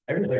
Everything.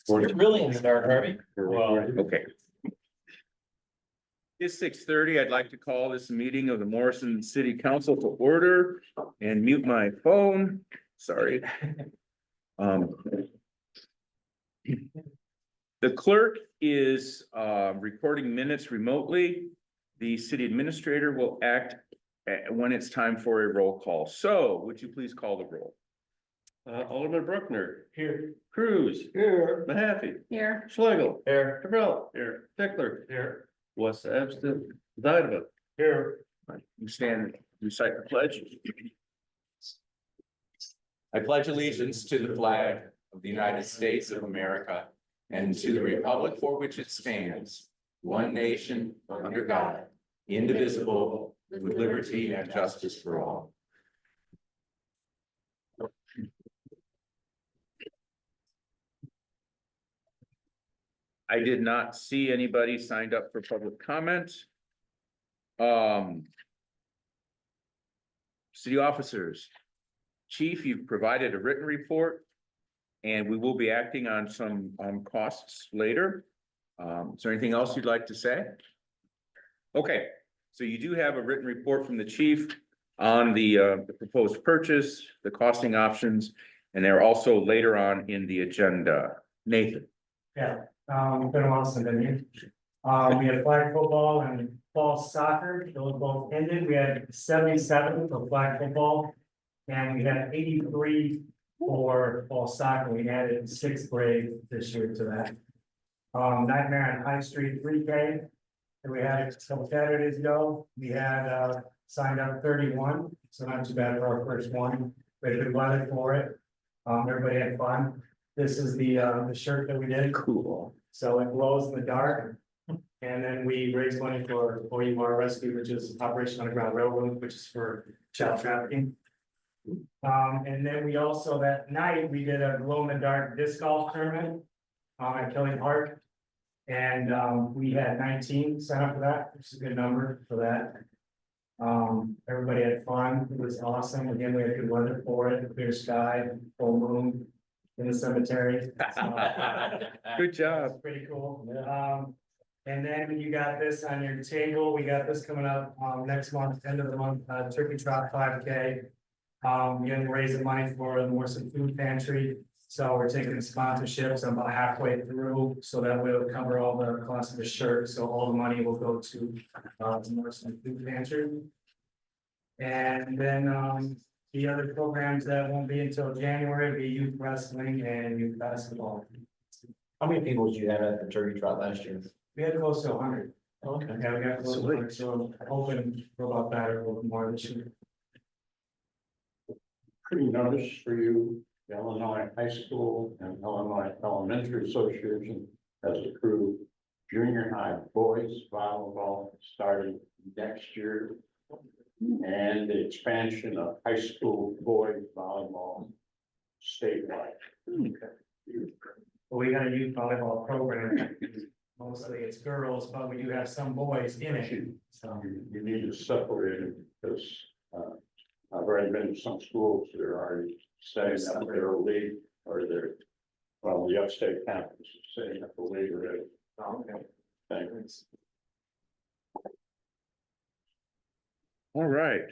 You're really in the dark, Harvey. Well, Okay. It's 6:30. I'd like to call this meeting of the Morrison City Council to order and mute my phone. Sorry. The clerk is recording minutes remotely. The city administrator will act when it's time for a roll call. So would you please call the roll? Alderman Bruckner. Here. Cruz. Here. Mahaffey. Here. Schlegel. Here. Cabral. Here. Tickler. Here. What's absent? Zyba. Here. You stand, recite the pledge. I pledge allegiance to the flag of the United States of America and to the republic for which it stands, one nation, under God, indivisible, with liberty and justice for all. I did not see anybody signed up for public comment. City officers. Chief, you've provided a written report. And we will be acting on some costs later. Is there anything else you'd like to say? Okay, so you do have a written report from the chief on the proposed purchase, the costing options, and they're also later on in the agenda. Nathan. Yeah, been a while since I've been here. We had flag football and fall soccer, those both ended. We had 77 for flag football. And we had 83 for fall soccer. We added 6th grade this year to that. Nightmare on High Street 3K. And we had a couple Saturdays ago. We had signed up 31, so not too bad for our first one. We had good weather for it. Everybody had fun. This is the shirt that we did. Cool. So it glows in the dark. And then we raise money for OUR Rescue, which is Operation Underground Railroad, which is for child trafficking. And then we also, that night, we did a glow in the dark disc golf tournament at Kelly Park. And we had 19 sign up for that, which is a good number for that. Everybody had fun. It was awesome. Again, we had good weather for it, clear sky, full moon in the cemetery. Good job. Pretty cool. And then you got this on your table. We got this coming up next month, end of the month, Turkey Trot 5K. Again, raising money for the Morrison Food Pantry. So we're taking sponsorships about halfway through, so that will cover all the cost of the shirt. So all the money will go to the Morrison Food Pantry. And then the other programs that won't be until January will be youth wrestling and youth basketball. How many people did you have at the turkey trot last year? We had close to 100. Okay. Yeah, we got close to 100, so I'm hoping for about that or a little more this year. Pretty notice for you, the Illinois High School and Illinois Elementary Association has approved junior high boys volleyball starting next year. and the expansion of high school boys volleyball statewide. We got a youth volleyball program, mostly it's girls, but we do have some boys in it, so. You need to separate it because I've already been to some schools that are already setting up their league or their, well, the upstate campus is setting up a league already. Okay. Thanks. All right.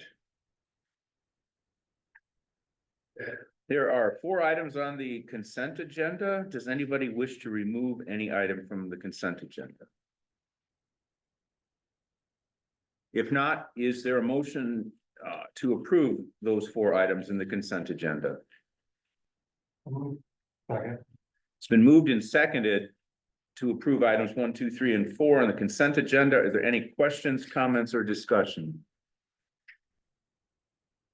There are 4 items on the consent agenda. Does anybody wish to remove any item from the consent agenda? If not, is there a motion to approve those 4 items in the consent agenda? Okay. It's been moved and seconded to approve items 1, 2, 3, and 4 on the consent agenda. Are there any questions, comments, or discussion?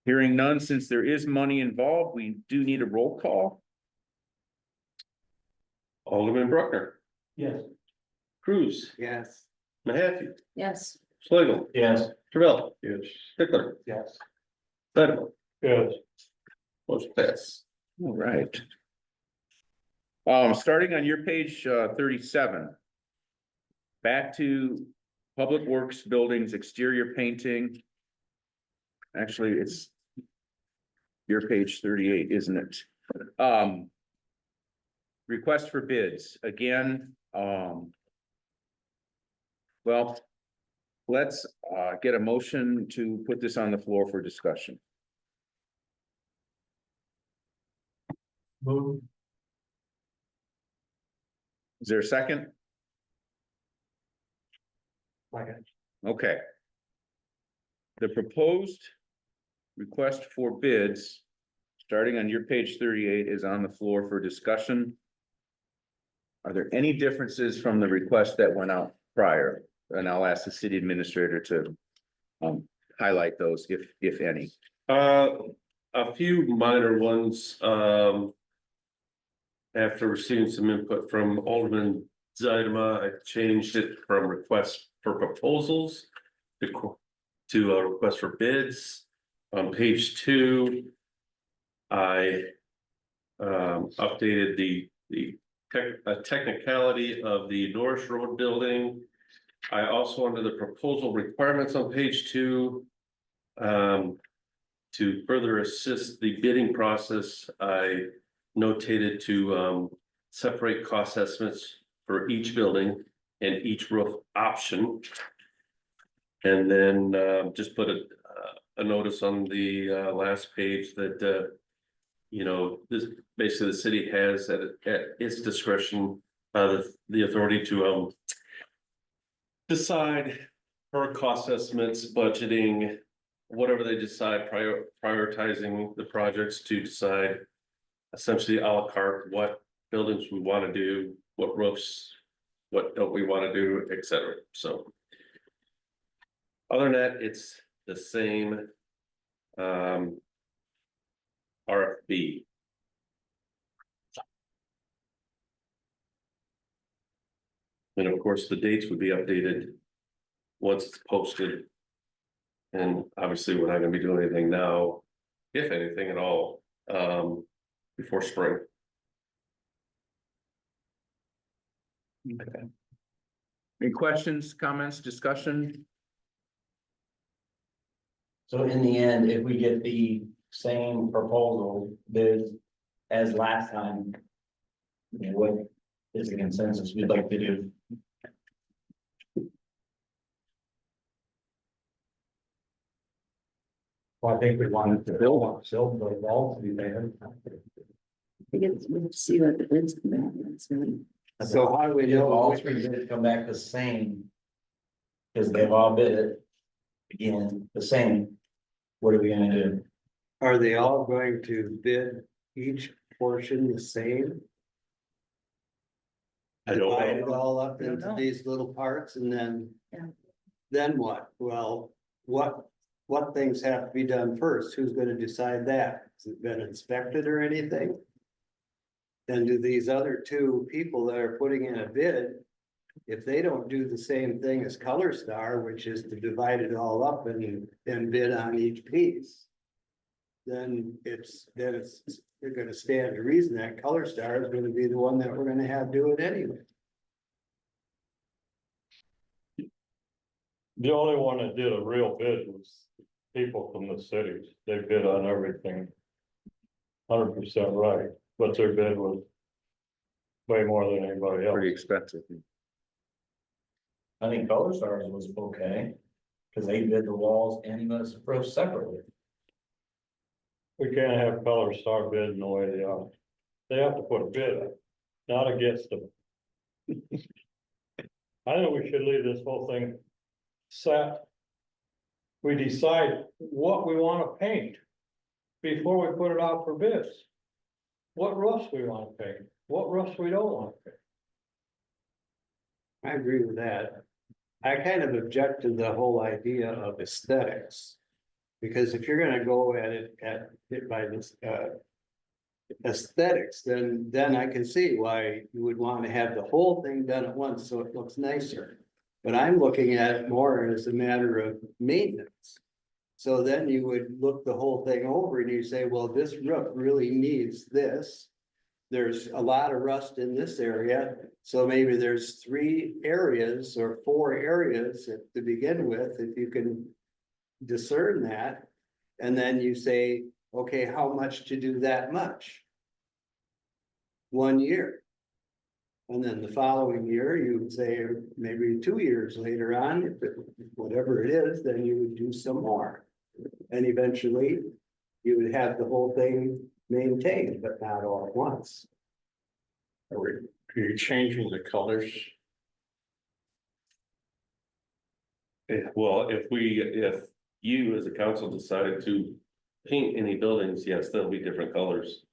Hearing none, since there is money involved, we do need a roll call. Alderman Bruckner, Yes. Cruz, Yes. Mahaffey, Yes. Schlegel, Yes. Travella, Yes. Pickler, Yes. Fennel, Yes. motion pass. All right. Starting on your page 37. Back to Public Works Buildings exterior painting. Actually, it's your page 38, isn't it? Request for bids, again, well, let's get a motion to put this on the floor for discussion. Move. Is there a second? Second. Okay. The proposed request for bids, starting on your page 38, is on the floor for discussion. Are there any differences from the request that went out prior? And I'll ask the city administrator to highlight those if any. A few minor ones, after receiving some input from Alderman Zaidema, I changed it from request for proposals to a request for bids. On page 2, I updated the technicality of the Norris Road building. I also, under the proposal requirements on page 2, to further assist the bidding process, I notated to separate cost estimates for each building and each roof option. And then just put a notice on the last page that you know, this basically the city has at its discretion the authority to decide per cost estimates, budgeting, whatever they decide, prioritizing the projects to decide essentially a la carte what buildings we want to do, what roofs, what don't we want to do, etc. So other than that, it's the same RFB. And of course, the dates would be updated once it's posted. And obviously, we're not gonna be doing anything now, if anything at all, before spring. Okay. Any questions, comments, discussion? So in the end, if we get the same proposal bids as last time, what is the consensus we'd like to do? Well, I think we wanted to build the wall to be there. We have to see what the bids come back. That's really. So how do we do all 3 bids come back the same? Because they've all bid it again, the same. What are we gonna do? Are they all going to bid each portion the same? I don't Divide know. it all up I don't into know. these little parts and then. Yeah. Then what? Well, what things have to be done first? Who's gonna decide that? Has it been inspected or anything? Then do these other 2 people that are putting in a bid, if they don't do the same thing as Color Star, which is to divide it all up and bid on each piece. Then you're gonna stand to reason that Color Star is gonna be the one that we're gonna have do it anyway. The only one that did a real bid was people from the cities. They bid on everything. 100% right, but their bid was way more than anybody else. Pretty expensive. I think Color Stars was okay, cause they did the walls and the roof separately. We can't have Color Star bidding the way they are. They have to put a bid up, not against them. I think we should leave this whole thing set. We decide what we wanna paint before we put it out for bids. What roofs we wanna paint, what roofs we don't wanna paint. I agree with that. I kind of object to the whole idea of aesthetics. Because if you're gonna go at it by this, aesthetics, then I can see why you would want to have the whole thing done at once, so it looks nicer. But I'm looking at it more as a matter of maintenance. So then you would look the whole thing over and you say, well, this roof really needs this. There's a lot of rust in this area, so maybe there's 3 areas or 4 areas to begin with, if you can discern that. And then you say, okay, how much to do that much? 1 year. And then the following year, you would say, or maybe 2 years later on, whatever it is, then you would do some more. And eventually, you would have the whole thing maintained, but not all at once. Are you changing the colors? Well, if you as a council decided to paint any buildings, yes, there'll be different colors.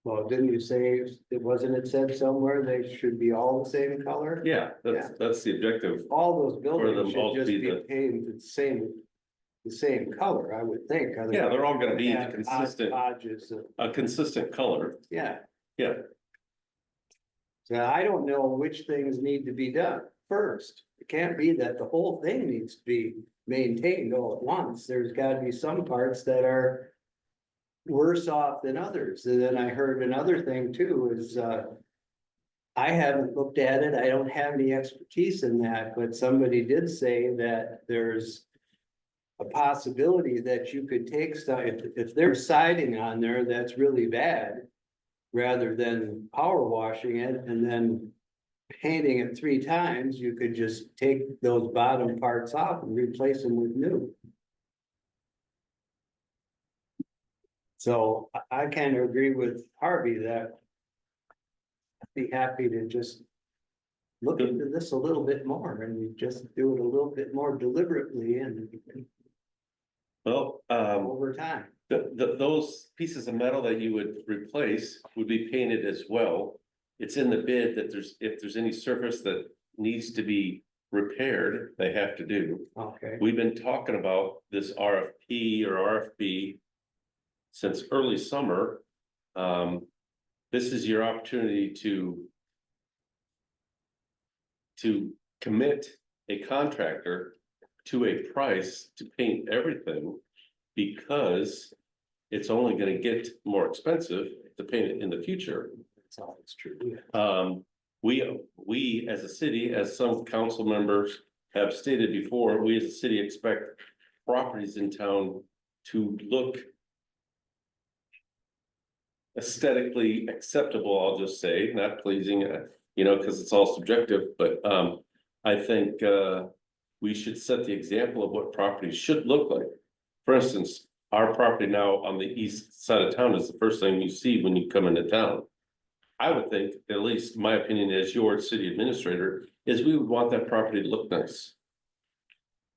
Well, didn't you say, it said somewhere they should be all the same color? Yeah, that's the objective. All those them buildings all should to just be be the- painted the same color, I would think. Yeah, they're all gonna be Have consistent. hodgepodges of- A consistent color, Yeah. yeah. So I don't know which things need to be done first. It can't be that the whole thing needs to be maintained all at once. There's gotta be some parts that are worse off than others. And then I heard another thing too is, I haven't looked at it. I don't have any expertise in that, but somebody did say that there's a possibility that you could take stuff, if there's siding on there that's really bad, rather than power washing it and then painting it 3 times, you could just take those bottom parts off and replace them with new. So I kind of agree with Harvey that I'd be happy to just look into this a little bit more and just do it a little bit more deliberately and Well, over time. those pieces of metal that you would replace would be painted as well. It's in the bid that if there's any surface that needs to be repaired, they have to do. Okay. We've been talking about this RFP or RFB since early summer. This is your opportunity to commit a contractor to a price to paint everything, because it's only gonna get more expensive to paint it in the future. That's all, it's true. We as a city, as some council members have stated before, we as a city expect properties in town to look aesthetically acceptable, I'll just say, not pleasing, because it's all subjective, but I think we should set the example of what properties should look like. For instance, our property now on the east side of town is the first thing you see when you come into town. I would think, at least my opinion as your city administrator, is we would want that property to look nice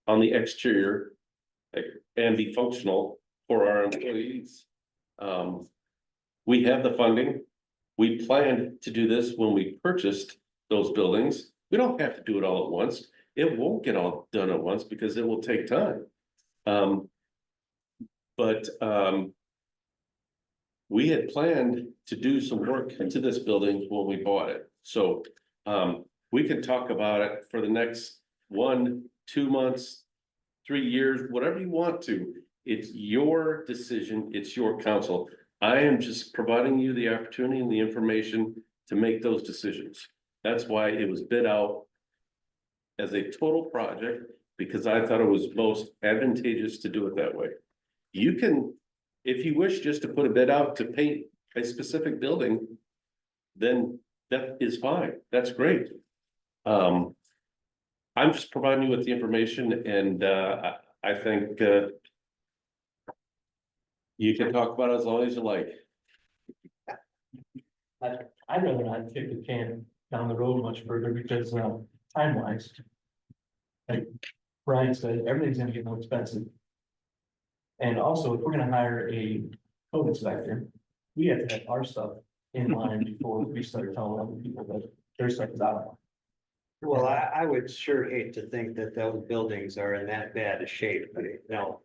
on the exterior, and be functional for our employees. We have the funding. We planned to do this when we purchased those buildings. We don't have to do it all at once. It won't get all done at once because it will take time. We had planned to do some work into this building when we bought it. So, we can talk about it for the next 1, 2 months, 3 years, whatever you want to. It's your decision, it's your council. I am just providing you the opportunity and the information to make those decisions. That's why it was bid out as a total project, because I thought it was most advantageous to do it that way. You can, if you wish just to put a bid out to paint a specific building, then that is fine, that's great. I'm just providing you with the information and, I think, you can talk about it as long as you like. I'd rather not kick the can down the road much further because, time wise. Like Brian said, everything's gonna get more expensive. And also, if we're gonna hire a code inspector, we have to have our stuff in line before we start telling other people that their stuff is out of line. Well, I would sure hate to think that those buildings are in that bad a shape, but no.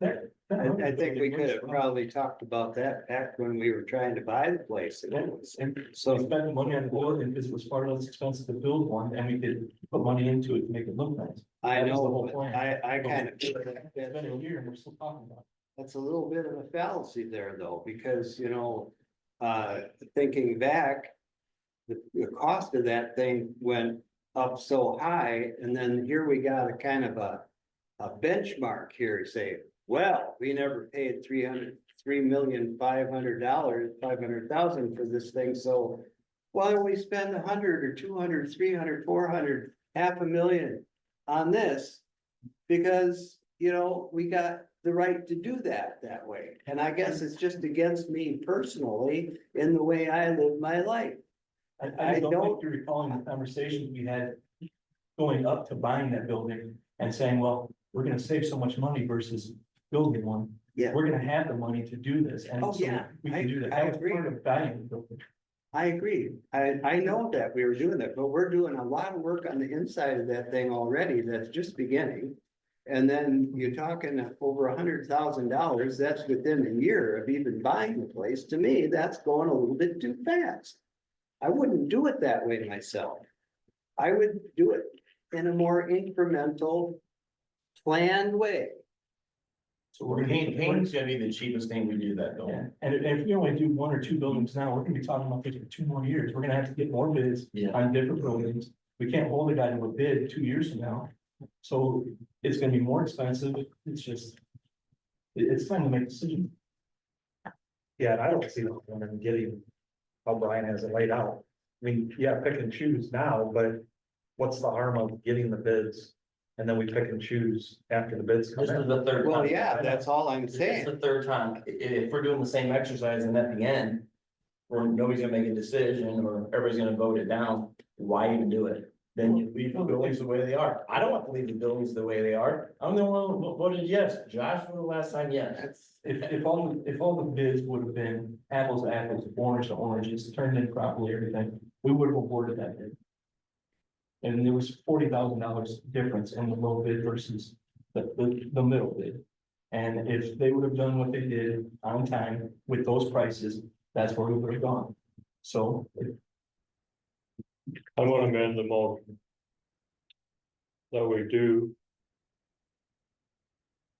I think we could have probably talked about that back when we were trying to buy the place. And So, so spend money on the building because it was far less expensive to build one and we could put money into it to make it look nice. I That was the know, whole but plan. I kind of feel It's been a year and we're still talking about that's a little bit of a fallacy there though, because, thinking back, the cost of that thing went up so high, and then here we got a kind of a benchmark here, say, well, we never paid $3,500,000 for this thing, so why don't we spend 100 or 200, 300, 400, $500,000 on this? Because, we got the right to do that way, and I guess it's just against me personally in the way I live my life. I don't think you're recalling the conversation we had going up to buying that building and saying, well, we're gonna save so much money versus building one. Yeah. We're gonna have the money to do this and Oh, so yeah. we can do that. I That was agree. part of buying the building. I agree. I know that we were doing that, but we're doing a lot of work on the inside of that thing already. That's just beginning. And then you're talking over $100,000. That's within a year of even buying the place. To me, that's going a little bit too fast. I wouldn't do it that way myself. I would do it in a more incremental, planned way. So we're gonna. Paint's gonna be the cheapest thing we do that though. Yeah, and if you only do 1 or 2 buildings now, we're gonna be talking about this for 2 more years. We're gonna have to get more bids Yeah. on different buildings. We can't hold a guy to a bid 2 years from now. So it's gonna be more expensive. It's just. It's time to make a decision. Yeah, and I don't see the harm in getting how Brian has it laid out. I mean, yeah, pick and choose now, but what's the harm of getting the bids? And then we pick and choose after the bids come This is in. the third. Well, time. yeah, that's all I'm It's saying. the third time. If we're doing the same exercise and at the end, where nobody's gonna make a decision or everybody's gonna vote it down, why even do it? Then you leave the buildings the way they are. I don't want to leave the buildings the way they are. I'm the one who voted yes. Josh voted last time, yes. If all the bids would have been apples to apples, orange to oranges, turned in properly, everything, we would have awarded that bid. And there was $40,000 difference in the low bid versus the middle bid. And if they would have done what they did on time with those prices, that's where we would have gone. So I want to amend the motion. That we do.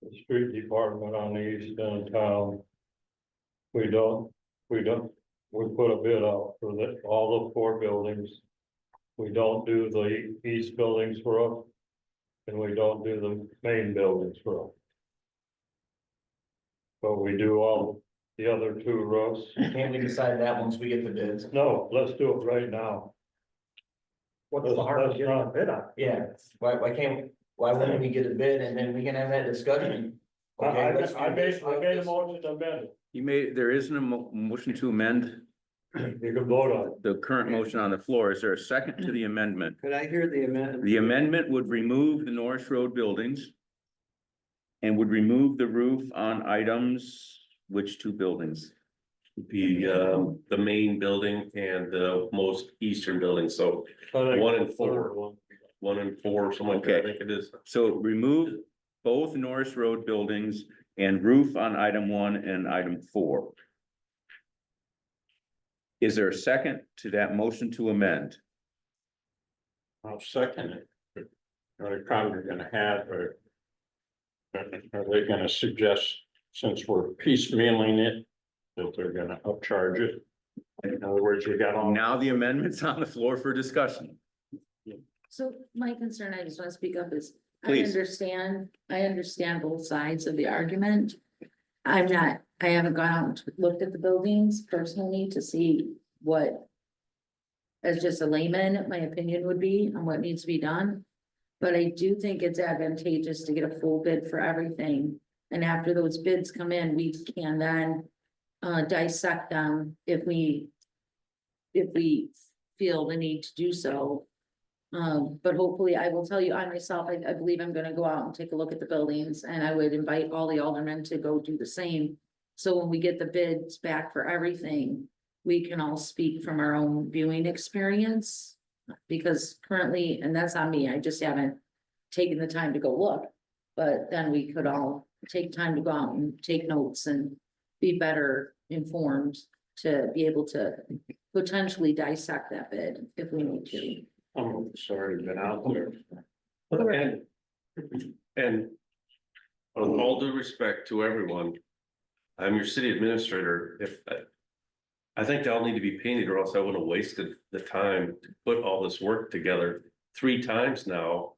The street department on the east end of town. We put a bid out for all the 4 buildings. We don't do the east buildings for them. And we don't do the main buildings for them. But we do all the other 2 roofs. Can't we decide that once we get the bids? No, let's do it right now. What's the harm of That's getting a not- bid on? Yeah, why wouldn't we get a bid and then we can have that discussion? Okay, let's do I made this. a motion to amend There isn't a motion to amend it. You can vote on it. the current motion on the floor. Is there a second to the amendment? Could I hear the amendment? The amendment would remove the Norris Road buildings and would remove the roof on items, which 2 buildings? The main building and the most eastern building, so I think 1 and the 4. third one. 1 and 4, something like that, I Okay. think it is. So remove both Norris Road buildings and roof on item 1 and item 4. Is there a second to that motion to amend? I'll second it. The only problem you're gonna have are they gonna suggest, since we're piecemealing it, that they're gonna upcharge it? In other words, you got all. Now the amendment's on the floor for discussion. So my concern, I just want to speak up, is Please. I understand both sides of the argument. I haven't gone out and looked at the buildings personally to see what, as just a layman, my opinion would be on what needs to be done. But I do think it's advantageous to get a full bid for everything. And after those bids come in, we can then dissect them if we feel the need to do so. But hopefully, I will tell you, I myself, I believe I'm gonna go out and take a look at the buildings, and I would invite all the aldermen to go do the same. So when we get the bids back for everything, we can all speak from our own viewing experience. Because currently, and that's on me, I just haven't taken the time to go look. But then we could all take time to go out and take notes and be better informed to be able to potentially dissect that bid if we need to. I'm sorry, been out there. And with all due respect to everyone, I'm your city administrator. If I think they all need to be painted, or else I would have wasted the time to put all this work together 3 times now.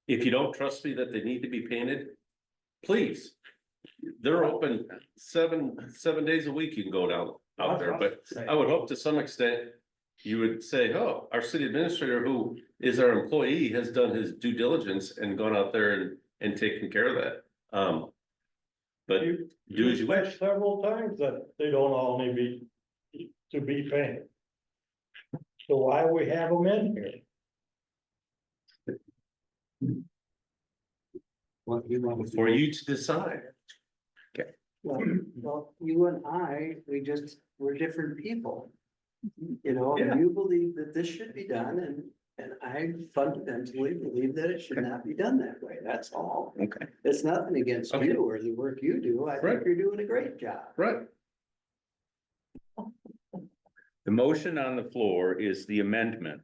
If you don't trust me that they need to be painted, please. They're open 7 days a week. You can go down out there, but I would hope to some extent you would say, oh, our city administrator, who is our employee, has done his due diligence and gone out there and taken care of that. But do as you wish. Several times that they don't all need to be painted. So why we have them in here? What you want For you to decide. Well, you and I, we're different people. You know, Yeah. you believe that this should be done, and I fundamentally believe that it should not be done that way, that's all. Okay. It's nothing against Okay. you or the work you do, I Right. think you're doing a great job. Right. The motion on the floor is the amendment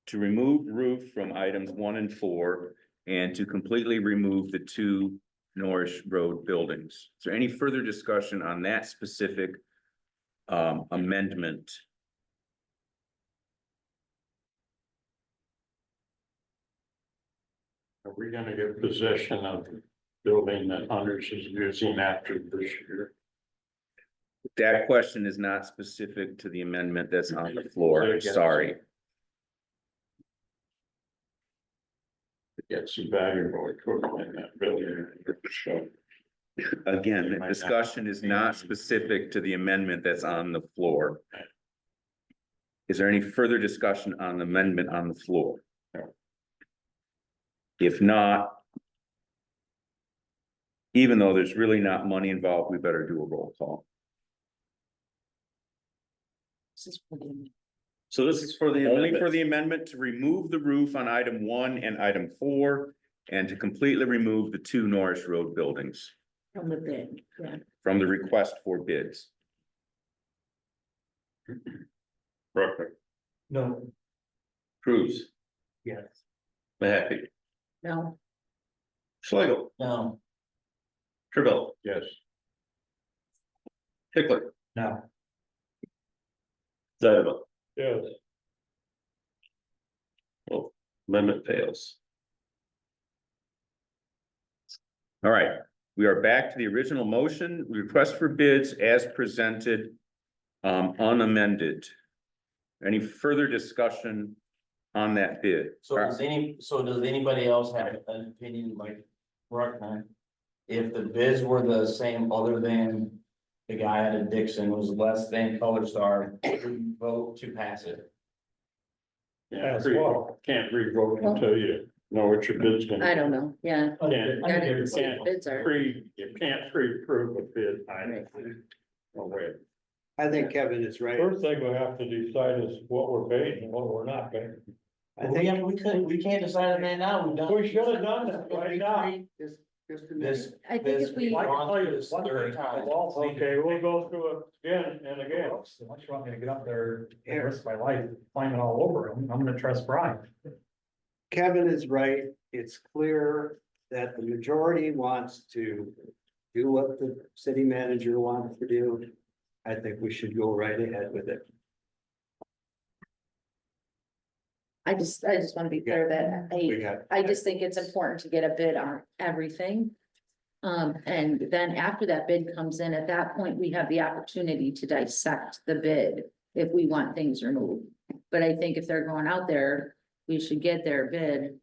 to remove roof from items 1 and 4 and to completely remove the 2 Norris Road buildings. Is there any further discussion on that specific amendment? Are we gonna get possession of the building that Hunters is using after this year? That question is not specific to the amendment that's on the floor. Sorry. Get some valuable equipment in that building. So, Again, the discussion is not specific to the amendment that's on the floor. Is there any further discussion on the amendment on the floor? No. If not, even though there's really not money involved, we better do a roll call. So this is for the Only for amendment. the amendment to remove the roof on item 1 and item 4 and to completely remove the 2 Norris Road buildings From the bid, yeah. from the request for bids. Rucker, No, Cruz, yes. Mahaffey, No, Schlegel, No, Travell, yes, Pickler, No. Zinema. yes. Well, amendment fails. All right, we are back to the original motion, request for bids as presented, unamended. Any further discussion on that bid? so does anybody else have an opinion like Bruckner? If the bids were the same other than the guy out of Dixon was less than Color Star, vote to pass it. Can't revoke until you know what your bid's gonna. I don't know, yeah. Can't, Gotta see what bids are. you can't pre-approve a bid. No way. I think Kevin is right. First thing we have to decide is what we're paying and what we're not paying. I think We can't decide on that now, we've done. We should have done that right now. Just Just a This, minute. I think this. if we, Well, I can tell you this one third thing, time. the walls need to Okay, we'll go through it again and again. Unless you want me to get up there and risk my life climbing all over them, I'm gonna trust Brian. Kevin is right. It's clear that the majority wants to do what the city manager wants to do. I think we should go right ahead with it. I just wanna be clear that We got. I just think it's important to get a bid on everything. And then after that bid comes in, at that point, we have the opportunity to dissect the bid if we want things removed. But I think if they're going out there, we should get their bid.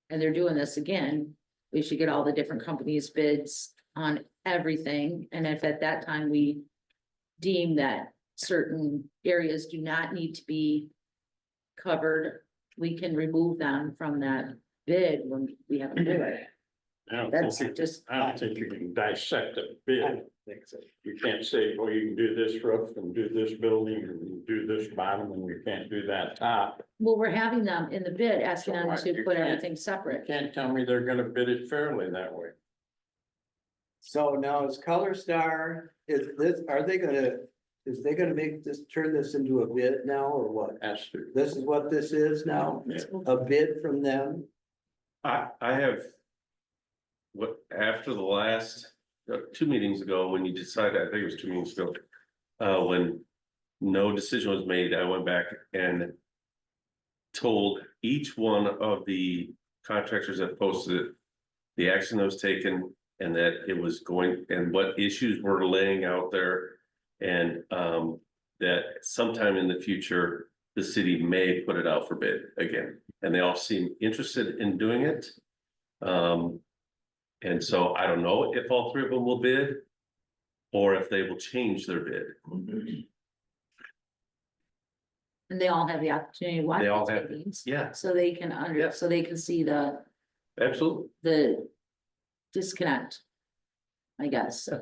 And they're doing this again, we should get all the different companies' bids on everything. And if at that time we deem that certain areas do not need to be covered, we can remove them from that bid when we have a bid. That's just, I don't think you can dissect a bid. Think so. You can't say, well, you can do this roof and do this building and do this bottom and you can't do that top. well, we're having them in the bid, asking them So to you put can't- everything You separate. can't tell me they're gonna bid it fairly that way. So now is Color Star, is they gonna make this, turn this into a bid now or what? Has to. This is what this is now, a bid from them? I have. What, after the last, 2 meetings ago, when you decided, I think it was 2 meetings ago. When no decision was made, I went back and. Told each one of the contractors that posted it. The action that was taken and that it was going, and what issues were laying out there. And that sometime in the future, the city may put it out for bid again, and they all seem interested in doing it. And so I don't know if all 3 of them will bid. Or if they will change their bid. And they all have the opportunity to watch They all these have- meetings. Yeah. So they can Yeah. so they can see Absolutely. the disconnect. I guess. If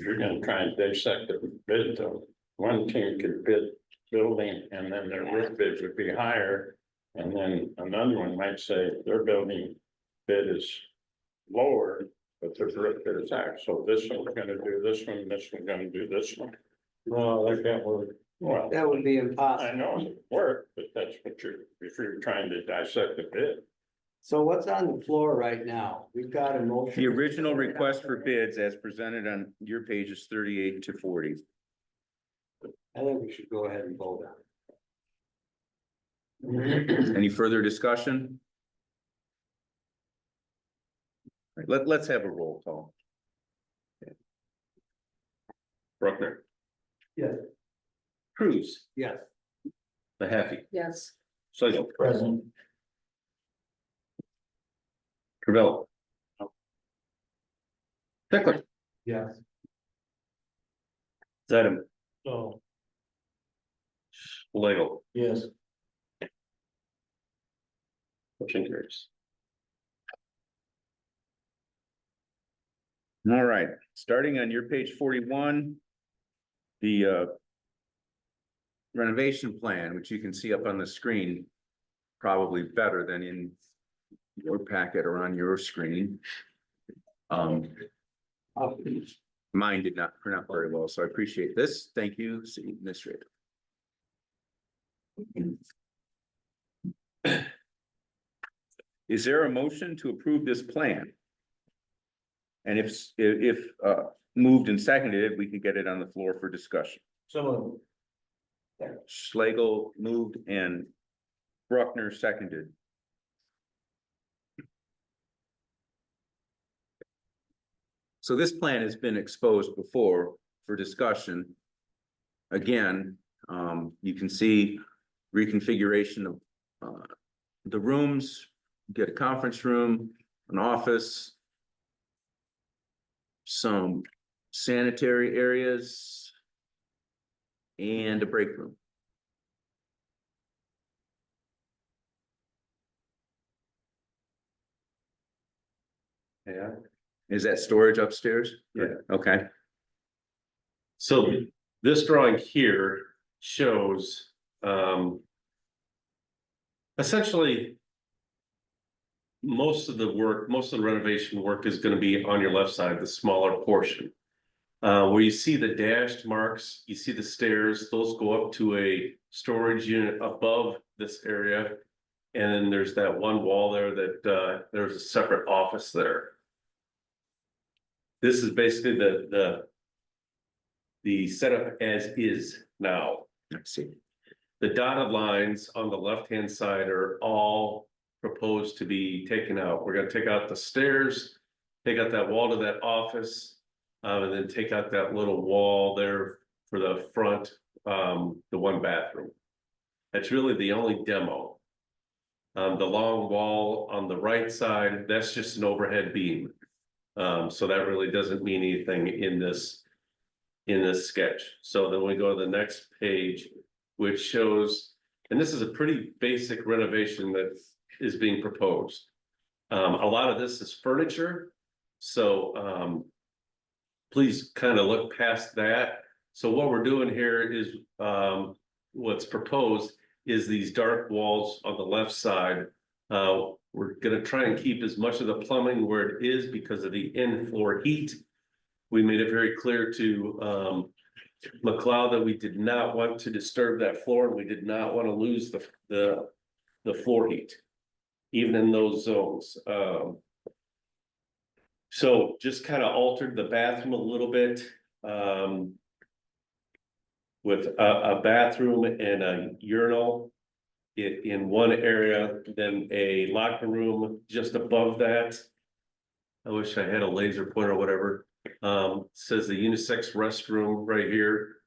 you're gonna try and dissect the bid, though, one team could bid building and then their roof bid would be higher. And then another one might say their building bid is lower, but their roof bid is higher. So this one's gonna do this one, this one's gonna do this one. No, that can't work. Well, That would be I impossible. know it would work, but that's what if you're trying to dissect the bid. So what's on the floor right now? We've got a motion. The original request for bids as presented on your pages 38 to 40. I think we should go ahead and vote on it. Any further discussion? Let's have a roll call. Bruckner. Yes. Cruz, Yes. Mahaffey, Yes. Slagle, Present. Travella. Steckler, Yes. Zedem, So. Legel, Yes. motion carries. All right, starting on your page 41. The renovation plan, which you can see up on the screen, probably better than in your packet or on your screen. Mine did not print out very well, so I appreciate this. Thank you, City Administrator. Is there a motion to approve this plan? And if moved and seconded, we could get it on the floor for discussion. So Schlegel moved and Bruckner seconded. So this plan has been exposed before for discussion. Again, you can see reconfiguration of the rooms, get a conference room, an office, some sanitary areas, and a break room. Yeah. Is that storage upstairs? Yeah. Okay, So this drawing here shows, essentially. most of the work, most of the renovation work is gonna be on your left side, the smaller portion. Where you see the dashed marks, you see the stairs, those go up to a storage unit above this area. And then there's that one wall there that, there's a separate office there. This is basically the setup as is now. I see. The dotted lines on the left-hand side are all proposed to be taken out. We're gonna take out the stairs, take out that wall to that office, and then take out that little wall there for the front, the one bathroom. That's really the only demo. The long wall on the right side, that's just an overhead beam. So that really doesn't mean anything in this sketch. So then we go to the next page, which shows, and this is a pretty basic renovation that is being proposed. A lot of this is furniture, so please kind of look past that. So what we're doing here is, what's proposed is these dark walls on the left side. We're gonna try and keep as much of the plumbing where it is because of the in-floor heat. We made it very clear to McLeod that we did not want to disturb that floor, and we did not want to lose the floor heat, even in those zones. So just kind of altered the bathroom a little bit, with a bathroom and a urinal in one area, then a locker room just above that. I wish I had a laser pointer or whatever. Says the unisex restroom right here.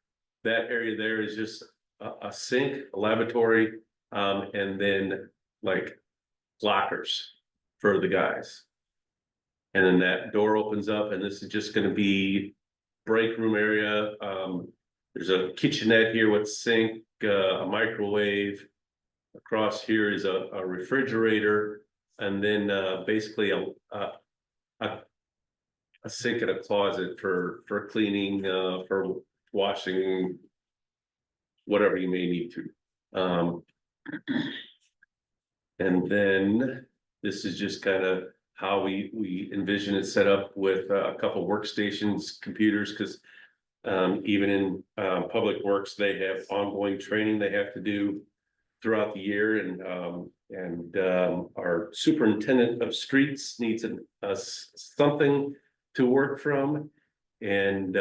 That area there is just a sink, a lavatory, and then like lockers for the guys. And then that door opens up, and this is just gonna be break room area. There's a kitchenette here with sink, a microwave. Across here is a refrigerator, and then basically a sink and a closet for cleaning, for washing, whatever you may need to. And then this is just kind of how we envision it set up with a couple workstations, computers, because even in Public Works, they have ongoing training they have to do throughout the year, and our superintendent of streets needs something to work from. And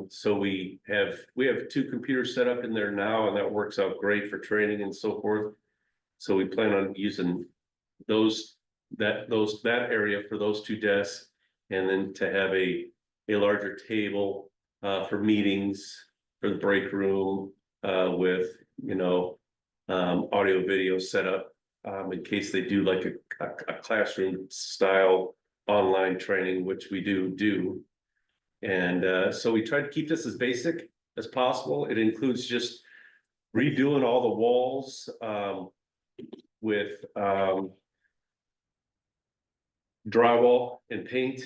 so we have 2 computers set up in there now, and that works out great for training and so forth. So we plan on using that area for those 2 desks, and then to have a larger table for meetings, for the break room, with, you know, audio video setup, in case they do like a classroom style online training, which we do. And so we try to keep this as basic as possible. It includes just redoing all the walls with drywall and paint.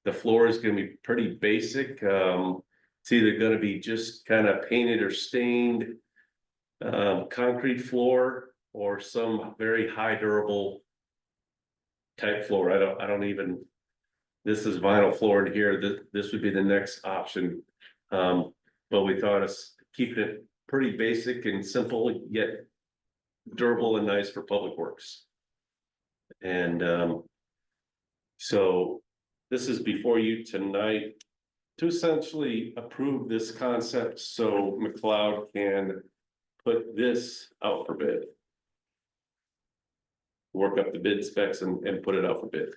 The floor is gonna be pretty basic. It's either gonna be just kind of painted or stained concrete floor, or some very high durable type floor. I don't even, this is vinyl floor in here. This would be the next option. But we thought of keeping it pretty basic and simple, yet durable and nice for Public Works. And so this is before you tonight to essentially approve this concept so McLeod can put this out for bid. Work up the bid specs and put it out for bid.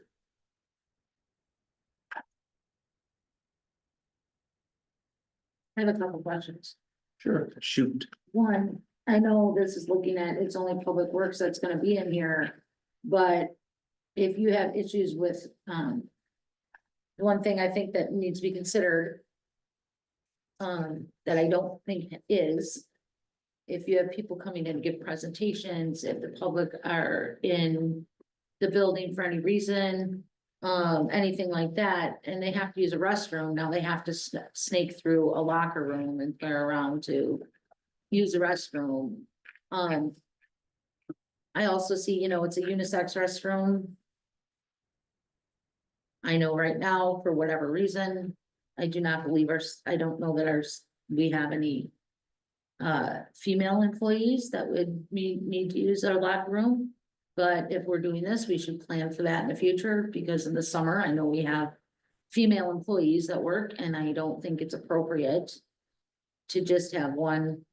I have a couple questions. Sure, shoot. One, I know this is looking at, it's only Public Works that's gonna be in here, but if you have issues with, one thing I think that needs to be considered, that I don't think is, if you have people coming in to give presentations, if the public are in the building for any reason, anything like that, and they have to use a restroom, now they have to snake through a locker room and play around to use the restroom. I also see, you know, it's a unisex restroom. I know right now, for whatever reason, I do not believe I don't know that we have any. Female employees that would need to use our locker room. But if we're doing this, we should plan for that in the future, because in the summer, I know we have female employees that work, and I don't think it's appropriate to just have one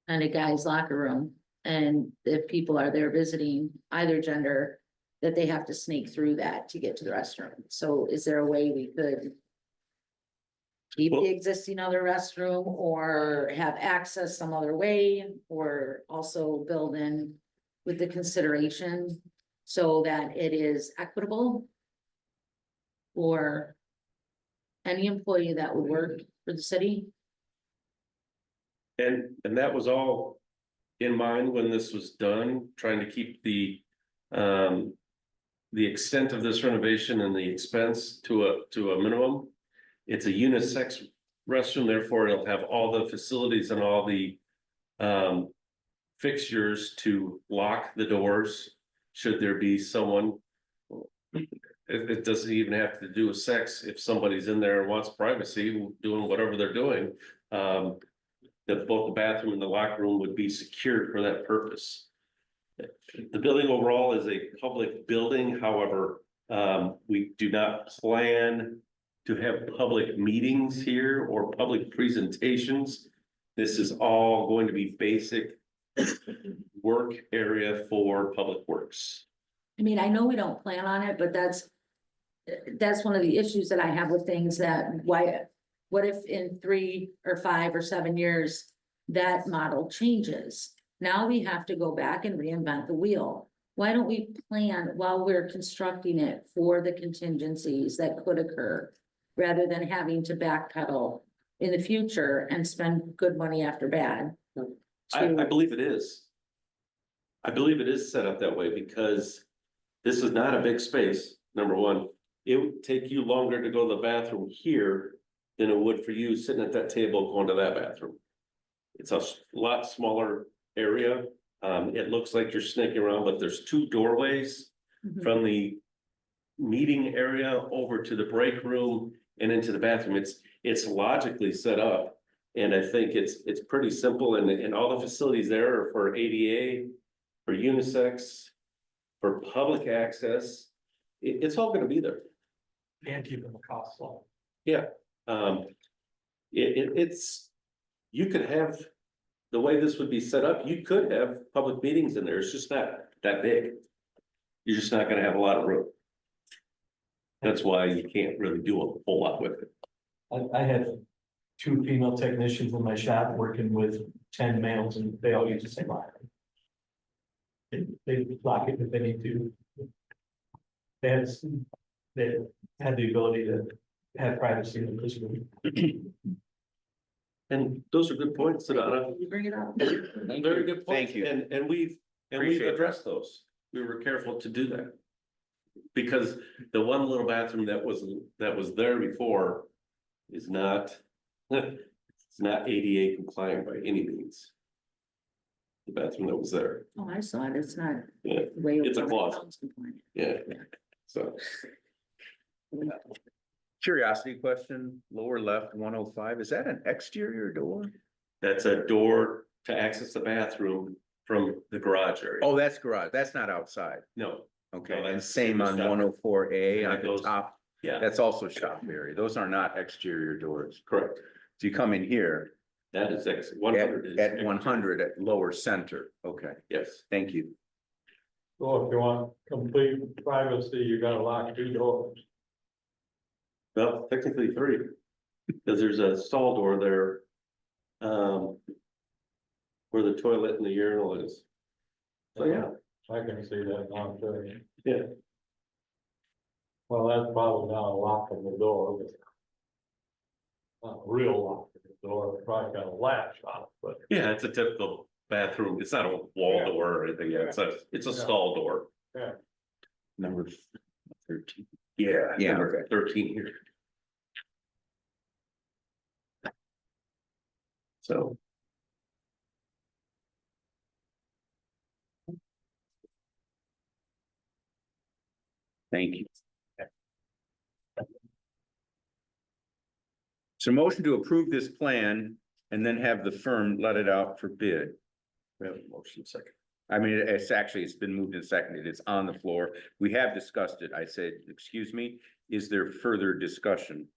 kind of guy's locker room. And if people are there visiting either gender, that they have to sneak through that to get to the restroom. So is there a way we could keep Well- the existing other restroom, or have access some other way, or also build in with the consideration so that it is equitable for any employee that would work for the city? And that was all in mind when this was done, trying to keep the extent of this renovation and the expense to a minimum. It's a unisex restroom, therefore it'll have all the facilities and all the fixtures to lock the doors should there be someone. It doesn't even have to do with sex. If somebody's in there and wants privacy, doing whatever they're doing, that both the bathroom and the locker room would be secured for that purpose. The building overall is a public building, however, we do not plan to have public meetings here or public presentations. This is all going to be basic work area for Public Works. I mean, I know we don't plan on it, but that's one of the issues that I have with things, that what if in 3 or 5 or 7 years, that model changes? Now we have to go back and reinvent the wheel. Why don't we plan while we're constructing it for the contingencies that could occur, rather than having to backpedal in the future and spend good money after bad? I believe it is. I believe it is set up that way because this is not a big space, number one. It would take you longer to go to the bathroom here than it would for you sitting at that table going to that bathroom. It's a lot smaller area. It looks like you're sneaking around, but there's 2 doorways Mhm. from the meeting area over to the break room and into the bathroom. It's logically set up. And I think it's pretty simple, and all the facilities there are for ADA, for unisex, for public access. It's all gonna be there. And keeping the costs low. Yeah, it's, you could have, the way this would be set up, you could have public meetings in there. It's just not that big. You're just not gonna have a lot of room. That's why you can't really do a whole lot with it. I have 2 female technicians in my shop working with 10 males, and they all use the same locker. They lock it if they need to. They had the ability to have privacy in this room. And those are good points, Sedana. You bring it up. Very good points. Thank you. And we've Appreciate that. addressed those. We were careful to do that. Because the one little bathroom that was there before is not, it's not ADA compliant by any means. The bathroom that was there, Oh, I saw it. It's not. Yeah, way it's a over closet. 1,000 compliant. yeah, so. Curiosity question, lower left, 105, is that an exterior door? That's a door to access the bathroom from the garage area. Oh, that's garage, that's not outside, No, okay, No, and that's- same on shop. 104A And on that the goes- top, yeah, that's also shop area, those are not exterior doors. correct. So you come in here That is 100 is. at 100 at lower center, okay, Yes, thank you. So if you want complete privacy, you gotta lock 2 doors. well, technically 3, because there's a stall door there. Where the toilet and the urinal is. So, yeah, I can see that now, too. yeah, Well, that's probably not a lock on the door, but. Not a real lock on the door, it's probably got a latch on it, but. yeah, it's a typical bathroom, it's not a wall Yeah. door or anything, yeah, it's a Yeah. stall door. Number 13. Yeah, Number okay. 13 here. So. Thank you. So motion to approve this plan and then have the firm let it out for bid. We have a motion second. I mean, it's been moved and seconded. It's on the floor. We have discussed it. I said, excuse me, is there further discussion?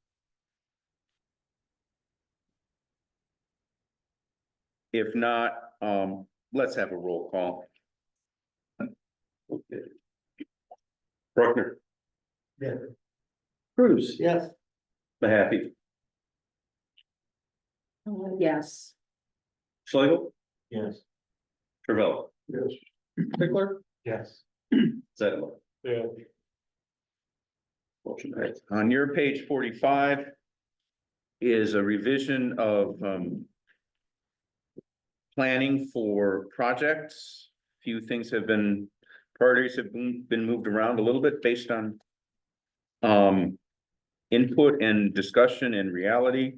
If not, let's have a roll call. Okay. Bruckner, Yeah. Cruz, Yes. Mahaffey, Yes. Schlegel, Yes. Travella, Yes. Pickler, Yes. Zedemo. Yeah. Motion passed. On your page 45 is a revision of planning for projects. Few things have been, priorities have been moved around a little bit based on input and discussion and reality.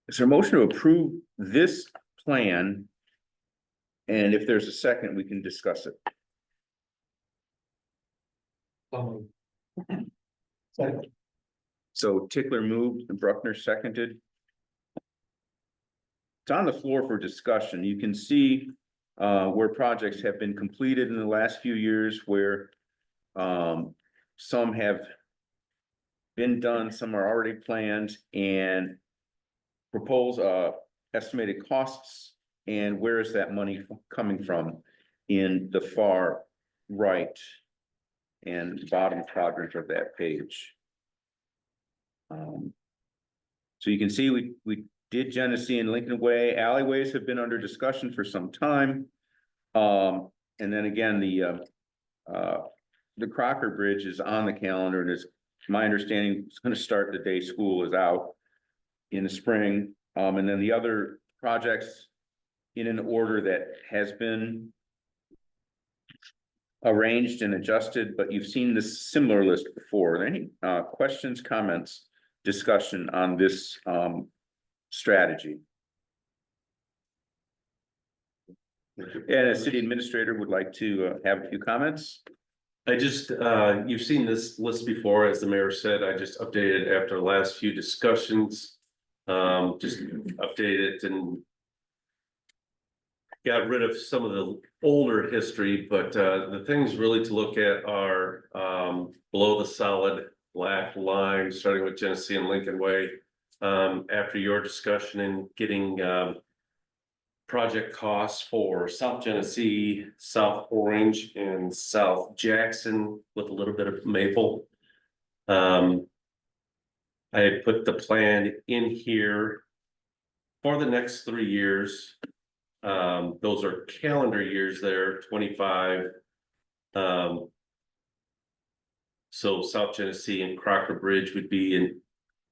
Is there a motion to approve this plan? And if there's a second, we can discuss it. Second. So Tickler moved and Bruckner seconded. It's on the floor for discussion. You can see where projects have been completed in the last few years where some have been done, some are already planned, and propose estimated costs and where is that money coming from in the far right and bottom quadrant of that page. So you can see we did Genesee and Lincoln Way. Alleyways have been under discussion for some time. And then again, the Crocker Bridge is on the calendar and is my understanding it's going to start the day school is out in the spring. And then the other projects in an order that has been arranged and adjusted, but you've seen this similar list before. Are there any questions, comments, discussion on this strategy? And a city administrator would like to have a few comments. I just, you've seen this list before, as the mayor said, I just updated after the last few discussions. Just update it and got rid of some of the older history, but the things really to look at are below the solid black line, starting with Genesee and Lincoln Way. After your discussion and getting project costs for South Genesee, South Orange, and South Jackson with a little bit of Maple. I put the plan in here for the next 3 years. Those are calendar years there, 25. So South Genesee and Crocker Bridge would be in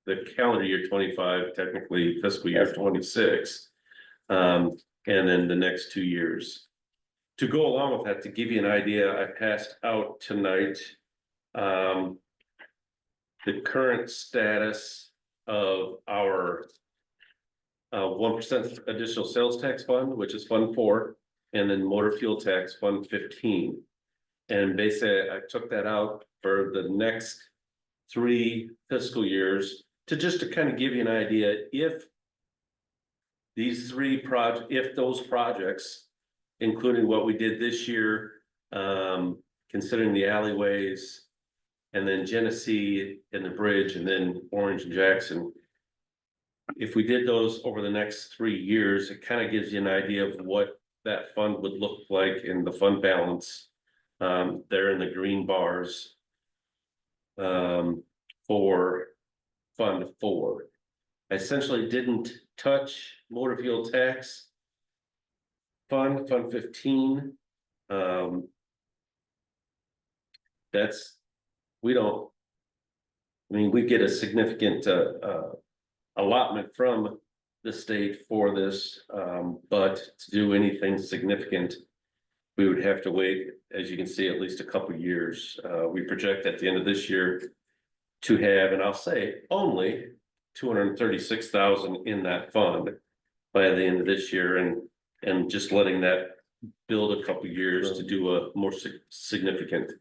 the calendar year 25, technically fiscal year 26. And then the next 2 years. To go along with that, to give you an idea, I passed out tonight the current status of our 1% additional sales tax fund, which is Fund 4, and then motor fuel tax Fund 15. And basically, I took that out for the next 3 fiscal years to kind of give you an idea if these 3 if those projects, including what we did this year, considering the alleyways, and then Genesee and the bridge, and then Orange and Jackson. If we did those over the next 3 years, it kind of gives you an idea of what that fund would look like in the fund balance. There in the green bars. For Fund 4. I essentially didn't touch motor fuel tax. Fund 15. We get a significant allotment from the state for this, but to do anything significant, we would have to wait, as you can see, at least a couple of years. We project at the end of this year to have, and I'll say only 236,000 in that fund by the end of this year, and just letting that build a couple years to do a more significant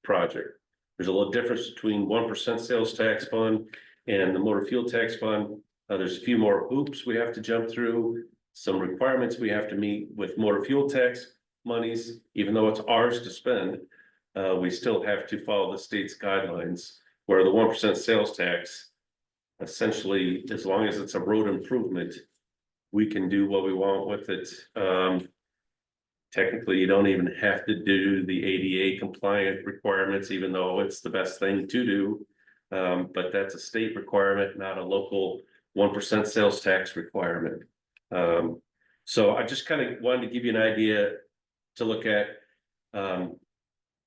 project. There's a little difference between 1% sales tax fund and the motor fuel tax fund. There's a few more hoops we have to jump through, some requirements we have to meet with motor fuel tax monies, even though it's ours to spend. We still have to follow the state's guidelines, where the 1% sales tax, essentially, as long as it's a road improvement, we can do what we want with it. Technically, you don't even have to do the ADA compliant requirements, even though it's the best thing to do. But that's a state requirement, not a local 1% sales tax requirement. So I just kind of wanted to give you an idea to look at.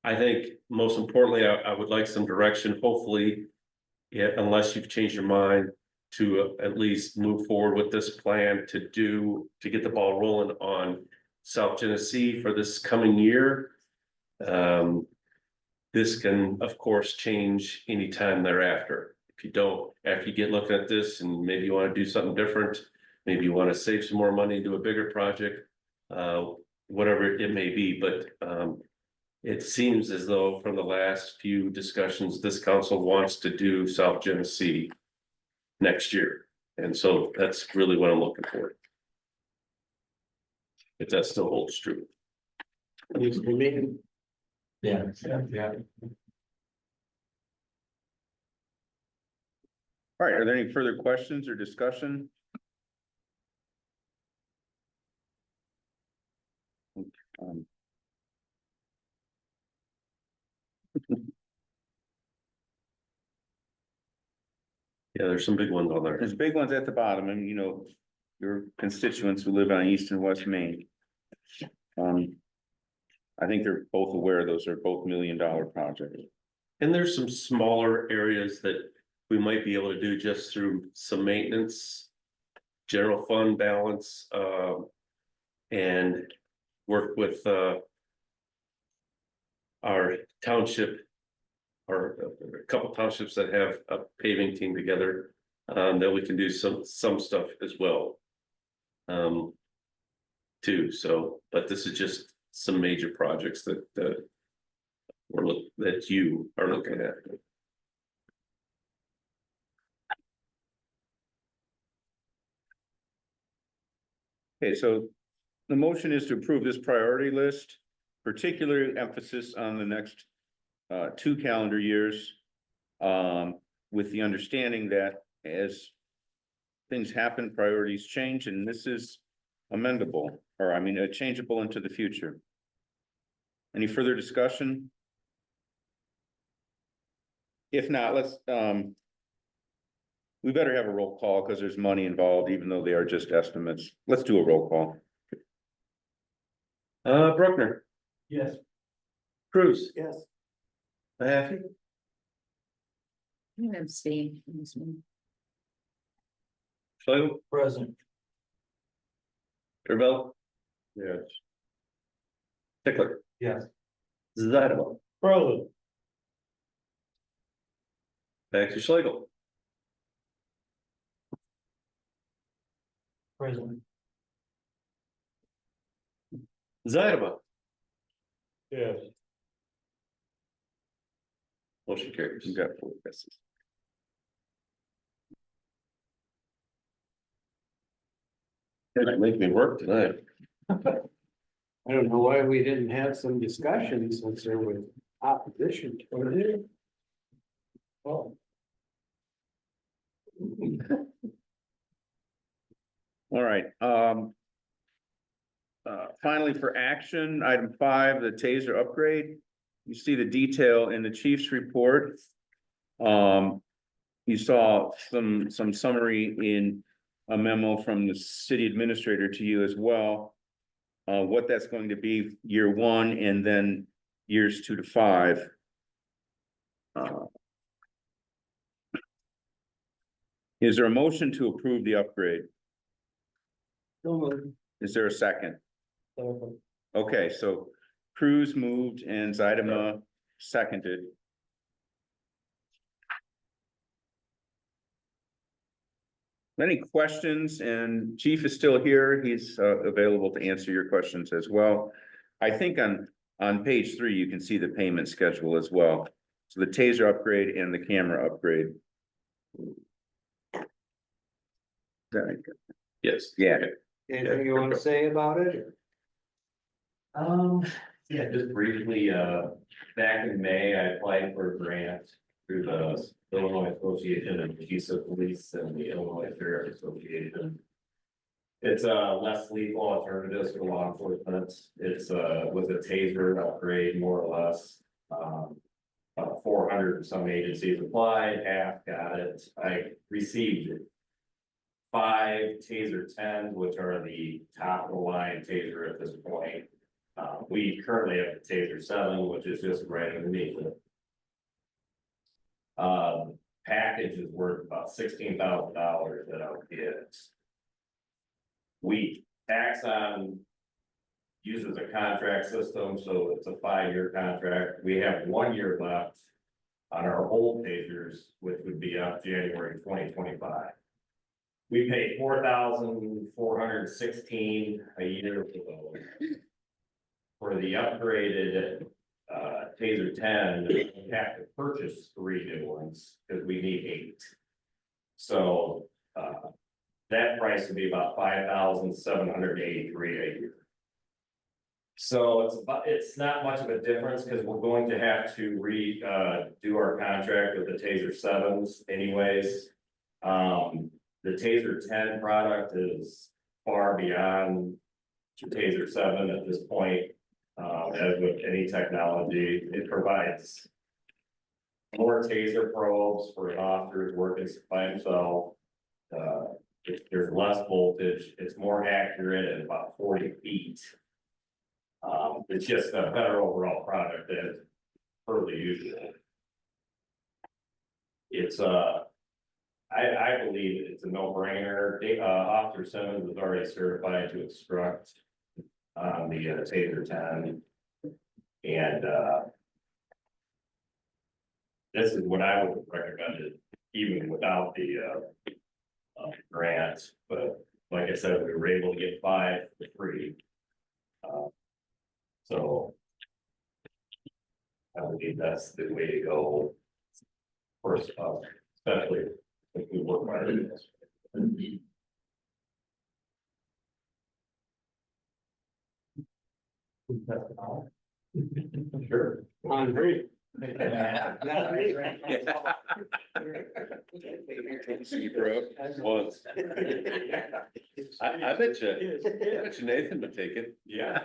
I think most importantly, I would like some direction, hopefully, yeah, unless you've changed your mind, to at least move forward with this plan to get the ball rolling on South Genesee for this coming year. This can, of course, change anytime thereafter. If you don't, after you get looking at this and maybe you want to do something different, maybe you want to save some more money, do a bigger project, whatever it may be, but it seems as though from the last few discussions, this council wants to do South Genesee next year. And so that's really what I'm looking for. If that still holds true. Needs to be made. Yeah. Yeah. All right, are there any further questions or discussion? Yeah, there's some big ones on there. There's big ones at the bottom, and you know, your constituents who live on East and West Main. I think they're both aware those are both $1 million projects. And there's some smaller areas that we might be able to do just through some maintenance, general fund balance, and work with our township, or a couple townships that have a paving team together, that we can do some stuff as well. Too, so, but this is just some major projects that that you are looking at. Okay, so the motion is to approve this priority list, particular emphasis on the next 2 calendar years. With the understanding that as things happen, priorities change, and this is amendable, or I mean, changeable into the future. Any further discussion? If not, let's, we better have a roll call because there's money involved, even though they are just estimates. Let's do a roll call. Bruckner, Yes. Cruz, Yes. Mahaffey, I'm gonna abstain from this one. Schlegel, Present. Tervel, Yes. Tickler, Yes. Zydeco, Frozen. Baxter Schlegel, Present. Zydeco. Yes. Motion carries. You got 4 guesses. You're making me work tonight. I don't know why we didn't have some discussion since there was opposition to it. Oh. All right, finally, for action, item 5, the TASER upgrade. You see the detail in the chief's report. You saw some summary in a memo from the city administrator to you as well. What that's going to be year 1 and then years 2 to 5. Is there a motion to approve the upgrade? Is there a second? Okay, so Cruz moved and Zydeco seconded. Any questions? And Chief is still here. He's available to answer your questions as well. I think on page 3, you can see the payment schedule as well. So the taser upgrade and the camera upgrade. Yes. Yeah, Anything you wanna say about it? Yeah, just briefly, back in May, I applied for a grant through the Illinois Association of Chiefs of Police and the Illinois Sheriff Association. It's a less lethal alternatives for law enforcement. It's with a taser upgrade, more or less. 400 and some agencies applied, half got it. I received 5 Taser 10s, which are the top of the line taser at this point. We currently have the Taser 7, which is just right underneath it. Package is worth about $16,000 that I'll get. Axon uses a contract system, so it's a 5-year contract. We have 1 year left on our old tasers, which would be up January 2025. We pay $4,416 a year for those. For the upgraded Taser 10, we have to purchase 3 new ones because we need 8. So that price would be about $5,783 a year. So it's not much of a difference because we're going to have to do our contract with the Taser 7s anyways. The Taser 10 product is far beyond the Taser 7 at this point. As with any technology, it provides more taser probes for an officer working by himself. There's less voltage, it's more accurate at about 40 feet. It's just a better overall product than per the usual. It's I believe it's a no-brainer. Officer Simmons is already certified to instruct on the Taser 10. And this is what I would recommend it, even without the grant. But like I said, we were able to get 5 for free. So I believe that's the way to go. First, especially if we work by this. Sure. Andre? See, bro, once. I bet you Nathan would take it. Yeah.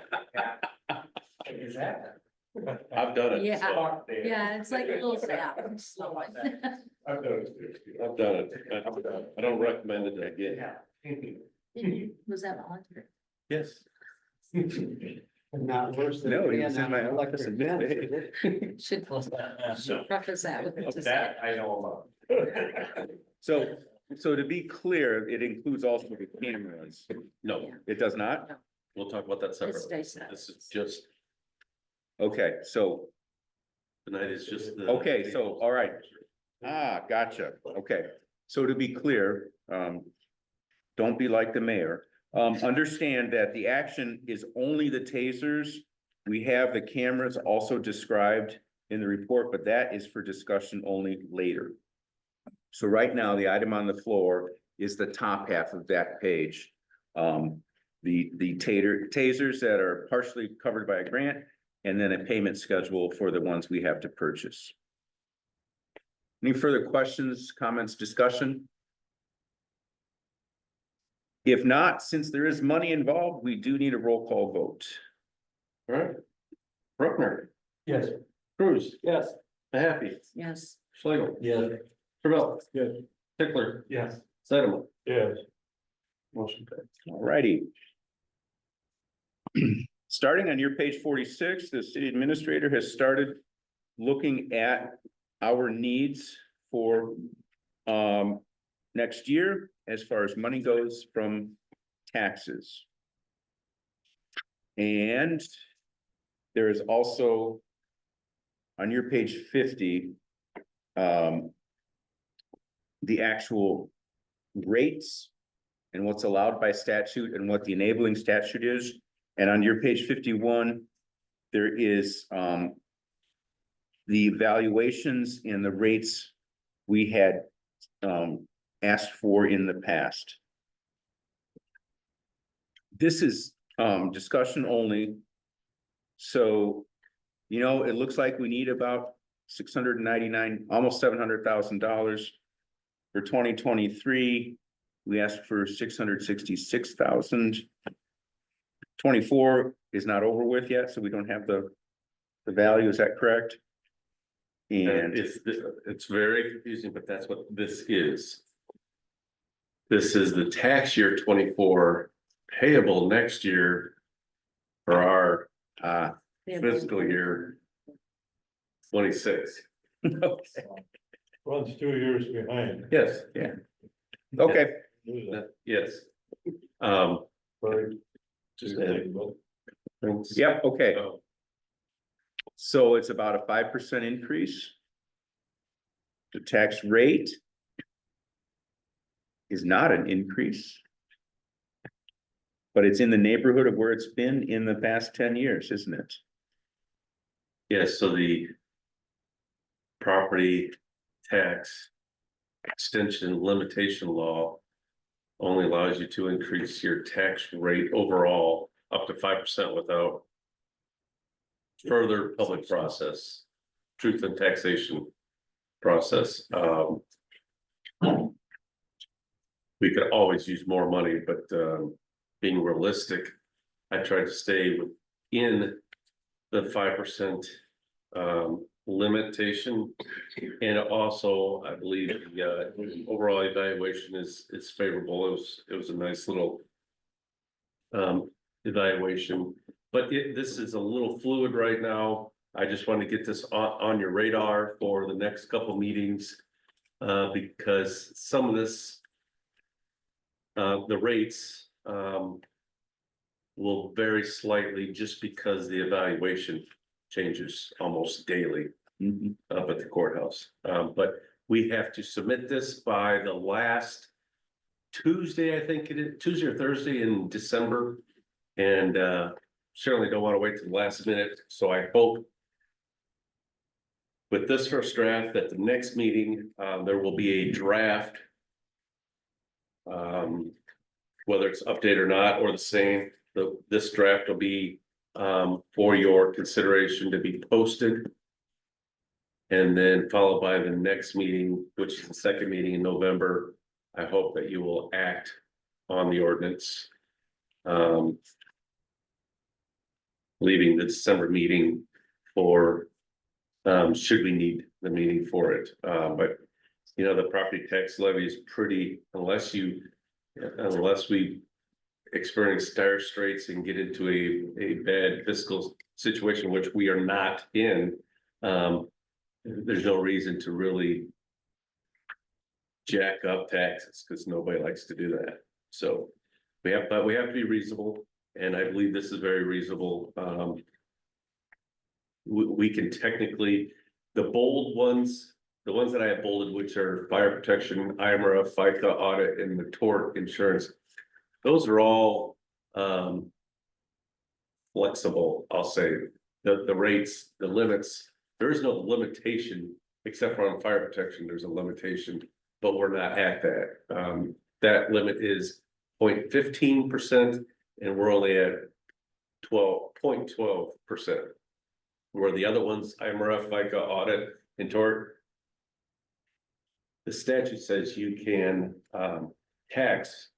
I've done it. Yeah. so Yeah, it's like a little sap. I've done it. I've done it. I don't recommend it again. Was that voluntary? Yes. Not worse than. No, he was being in my on office and electric fence. Should preface that with it. That I know about. So to be clear, it includes also the cameras. No, It does not? we'll talk about that It's separately. dissect. This is just, Okay, so, tonight is just the. okay, so, all right. Gotcha. Okay. So to be clear, don't be like the mayor. Understand that the action is only the tasers. We have the cameras also described in the report, but that is for discussion only later. So right now, the item on the floor is the top half of that page. The tasers that are partially covered by a grant, and then a payment schedule for the ones we have to purchase. Any further questions, comments, discussion? If not, since there is money involved, we do need a roll call vote. All right. Bruckner, Yes. Cruz. Yes. Mahaffey, Yes. Schlegel. Yeah. Travell. Yes. Tickler, Yes. Sitema. Yes. Motion passed. All righty. Starting on your page 46, the city administrator has started looking at our needs for next year as far as money goes from taxes. And there is also on your page 50, the actual rates and what's allowed by statute and what the enabling statute is. And on your page 51, there is the valuations and the rates we had asked for in the past. This is discussion only. So, you know, it looks like we need about 699, almost $700,000 for 2023. We asked for 666,000. 24 is not over with yet, so we don't have the value. Is that correct? And It's very confusing, but that's what this is. This is the tax year 24 payable next year for our fiscal year 26. Runs 2 years behind. Yes, yeah. Okay, yes. Very- Just yep, okay. Oh. So it's about a 5% increase. The tax rate is not an increase. But it's in the neighborhood of where it's been in the past 10 years, isn't it? Yes, so the property tax extension limitation law only allows you to increase your tax rate overall up to 5% without further public process, truth and taxation process. We could always use more money, but being realistic, I try to stay within the 5% limitation. And also, I believe the overall evaluation is favorable. It was a nice little evaluation, but this is a little fluid right now. I just want to get this on your radar for the next couple meetings, because some of this, the rates will vary slightly just because the evaluation changes almost daily up at the courthouse. But we have to submit this by the last Tuesday, I think it is, Tuesday or Thursday in December. And certainly don't want to wait to the last minute. So I hope with this first draft at the next meeting, there will be a draft. Whether it's updated or not, or the same, this draft will be for your consideration to be posted. And then followed by the next meeting, which is the second meeting in November. I hope that you will act on the ordinance. Leaving the December meeting for, should we need the meeting for it. But, you know, the property tax levy is pretty, unless we experience dire straits and get into a bad fiscal situation, which we are not in, there's no reason to really jack up taxes because nobody likes to do that. So we have to be reasonable, and I believe this is very reasonable. We can technically, the bold ones, the ones that I have bolded, which are fire protection, IMRA, FICA audit, and the tort insurance, those are all flexible. I'll say the rates, the limits. There is no limitation except for on fire protection. There's a limitation, but we're not at that. That limit is 0.15%, and we're only at 0.12%. Where the other ones, IMRF, FICA, audit, and tort, the statute says you can tax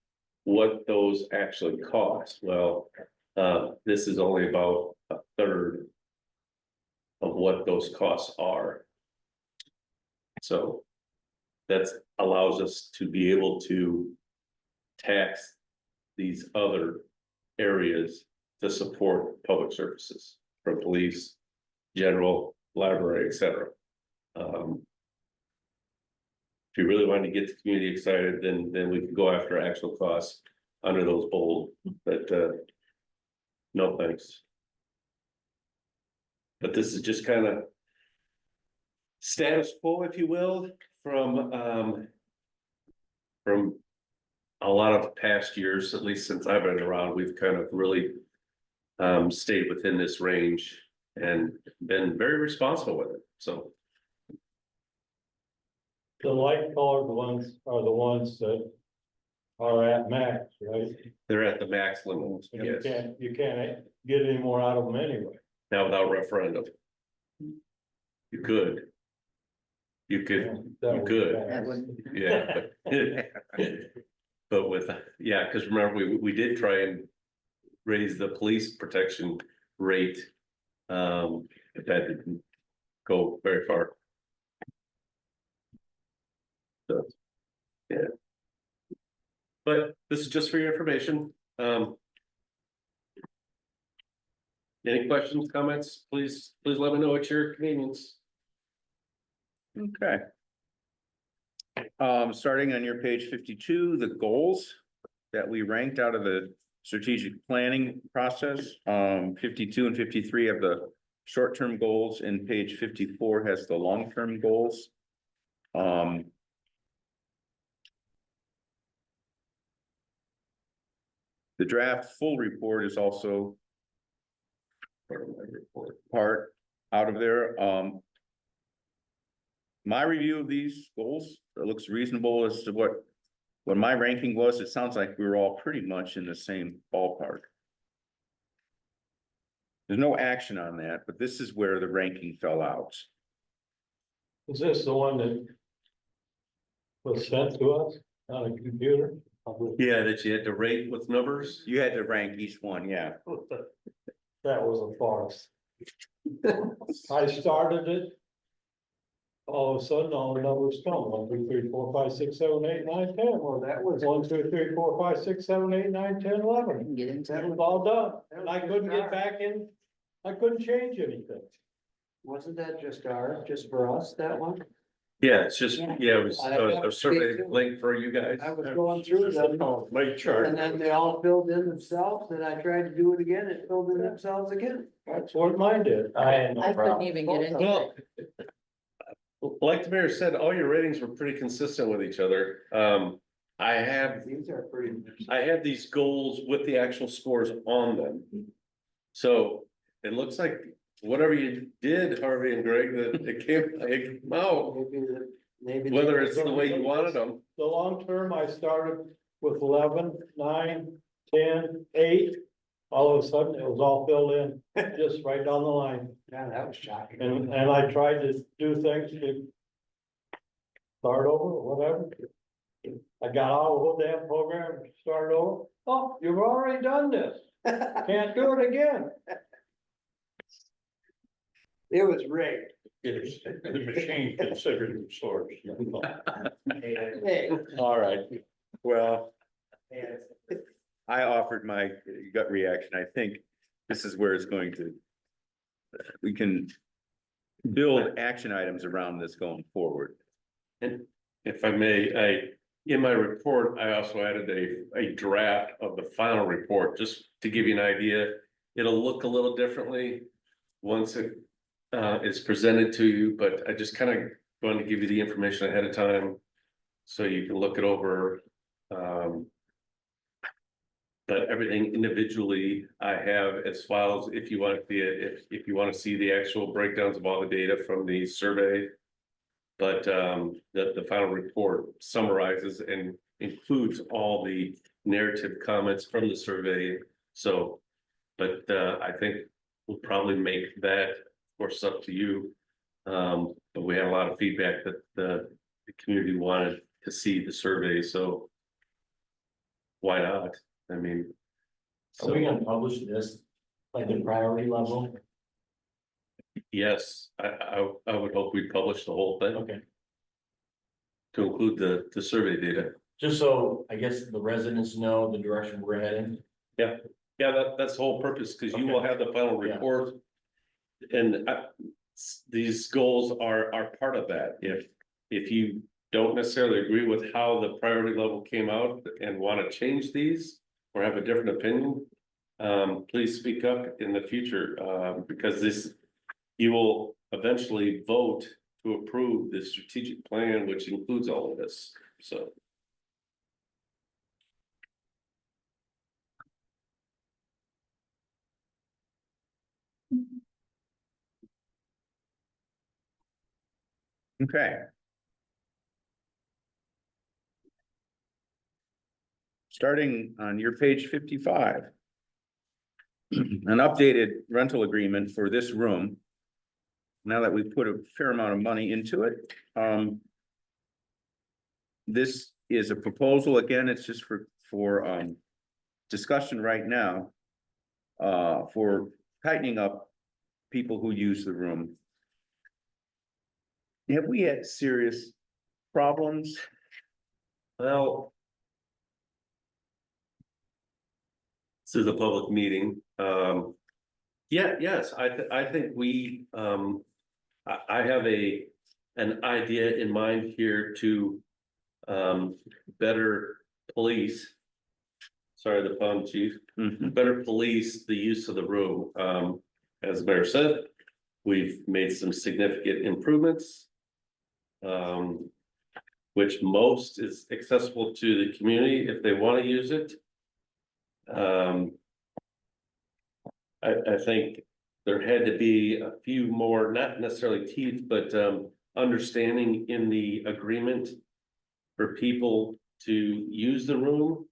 what those actually cost. Well, this is only about a third of what those costs are. So that allows us to be able to tax these other areas to support public services from police, general, library, etc. If you really want to get the community excited, then we can go after actual costs under those bold, but no thanks. But this is just kind of status quo, if you will, from a lot of past years, at least since I've been around, we've kind of really stayed within this range and been very responsible with it, so. The light colored ones are the ones that are at max, right? They're at the max limit, And you yes, can't get any more out of them anyway. now without referendum. You could. You could, That you would- could. That would, Yeah. But with, yeah, because remember, we did try and raise the police protection rate. But that didn't go very far. So, yeah. But this is just for your information. Any questions, comments, please let me know at your convenience. Okay. Starting on your page 52, the goals that we ranked out of the strategic planning process, 52 and 53 have the short-term goals, and page 54 has the long-term goals. The draft full report is also part out of there. My review of these goals, it looks reasonable as to what my ranking was. It sounds like we were all pretty much in the same ballpark. There's no action on that, but this is where the ranking fell out. Is this the one that was sent to us on a computer? Yeah, that you had to rate with numbers. You had to rank each one, yeah. That was a farce. I started it. All of a sudden, all the numbers come, 1, 2, 3, 4, 5, 6, 7, 8, 9, 10. Well, that was 1, 2, 3, 4, 5, 6, 7, 8, 9, 10, 11. get into That it. was all done, and I couldn't get back in, I couldn't change anything. Wasn't that just for us, that one? Yeah, it's just, Yeah. yeah, it was a survey too. link for you guys. I was going through them, My chart. and then they all filled in themselves, and I tried to do it again, it filled in themselves again. That's what mine did. I had no I couldn't problem. even get into Well, it. like the mayor said, all your ratings were pretty consistent with each other. I have These are pretty. these goals with the actual scores on them. So it looks like whatever you did, Harvey and Greg, that it came out, Maybe. whether it's the way you wanted them. The long term, I started with 11, 9, 10, 8. All of a sudden, it was all filled in, just right down the line. Yeah, that was shocking. And I tried to do things to start over or whatever. I got out of the whole damn program, started over. Oh, you've already done this. Can't do it again. It was rigged. The machine considered the source. Hey. All right, well, I offered my gut reaction. I think this is where it's going to. We can build action items around this going forward. And if I may, in my report, I also added a draft of the final report, just to give you an idea. It'll look a little differently once it is presented to you, but I just kind of going to give you the information ahead of time so you can look it over. But everything individually I have as files, if you want if you want to see the actual breakdowns of all the data from the survey. But the final report summarizes and includes all the narrative comments from the survey. So, but I think we'll probably make that, of course, up to you. But we had a lot of feedback that the community wanted to see the survey, so why not? I mean. Are we gonna publish this, like the priority level? Yes, I would hope we publish the whole thing Okay, to include the survey data. just so I guess the residents know the direction we're heading. Yeah, that's the whole purpose, because you will have the final Yeah. report. And these goals are part of that. If you don't necessarily agree with how the priority level came out and want to change these or have a different opinion, please speak up in the future, because you will eventually vote to approve the strategic plan, which includes all of this, so. Okay. Starting on your page 55. An updated rental agreement for this room. Now that we've put a fair amount of money into it, this is a proposal, again, it's just for discussion right now. For tightening up people who use the room. Have we had serious problems? Well. This is a public meeting. Yes, I think we, I have an idea in mind here to, better police. Sorry, the pun, chief, better police the use of the room. As the mayor said, we've made some significant improvements. Which most is accessible to the community if they want to use it. I think there had to be a few more, not necessarily teeth, but understanding in the agreement for people to use the room.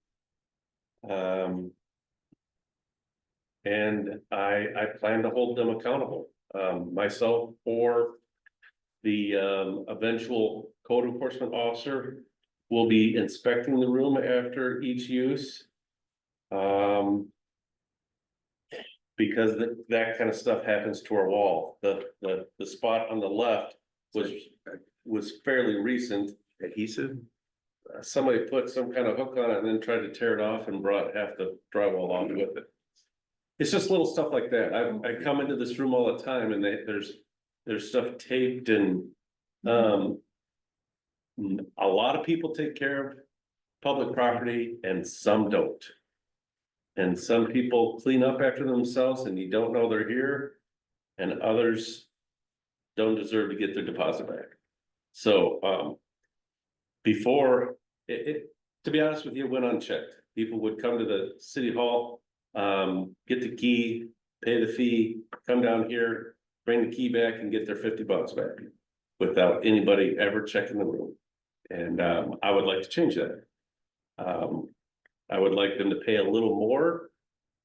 And I plan to hold them accountable, myself or the eventual code enforcement officer will be inspecting the room after each use. Because that kind of stuff happens to our wall. The spot on the left was fairly recent. Adhesive? Somebody put some kind of hook on it and then tried to tear it off and brought half the drywall off with it. It's just little stuff like that. I come into this room all the time and there's stuff taped and a lot of people take care of public property and some don't. And some people clean up after themselves and you don't know they're here. And others don't deserve to get their deposit back. So before to be honest with you, it went unchecked. People would come to the city hall, get the key, pay the fee, come down here, bring the key back and get their $50 back without anybody ever checking the room. And I would like to change that. I would like them to pay a little more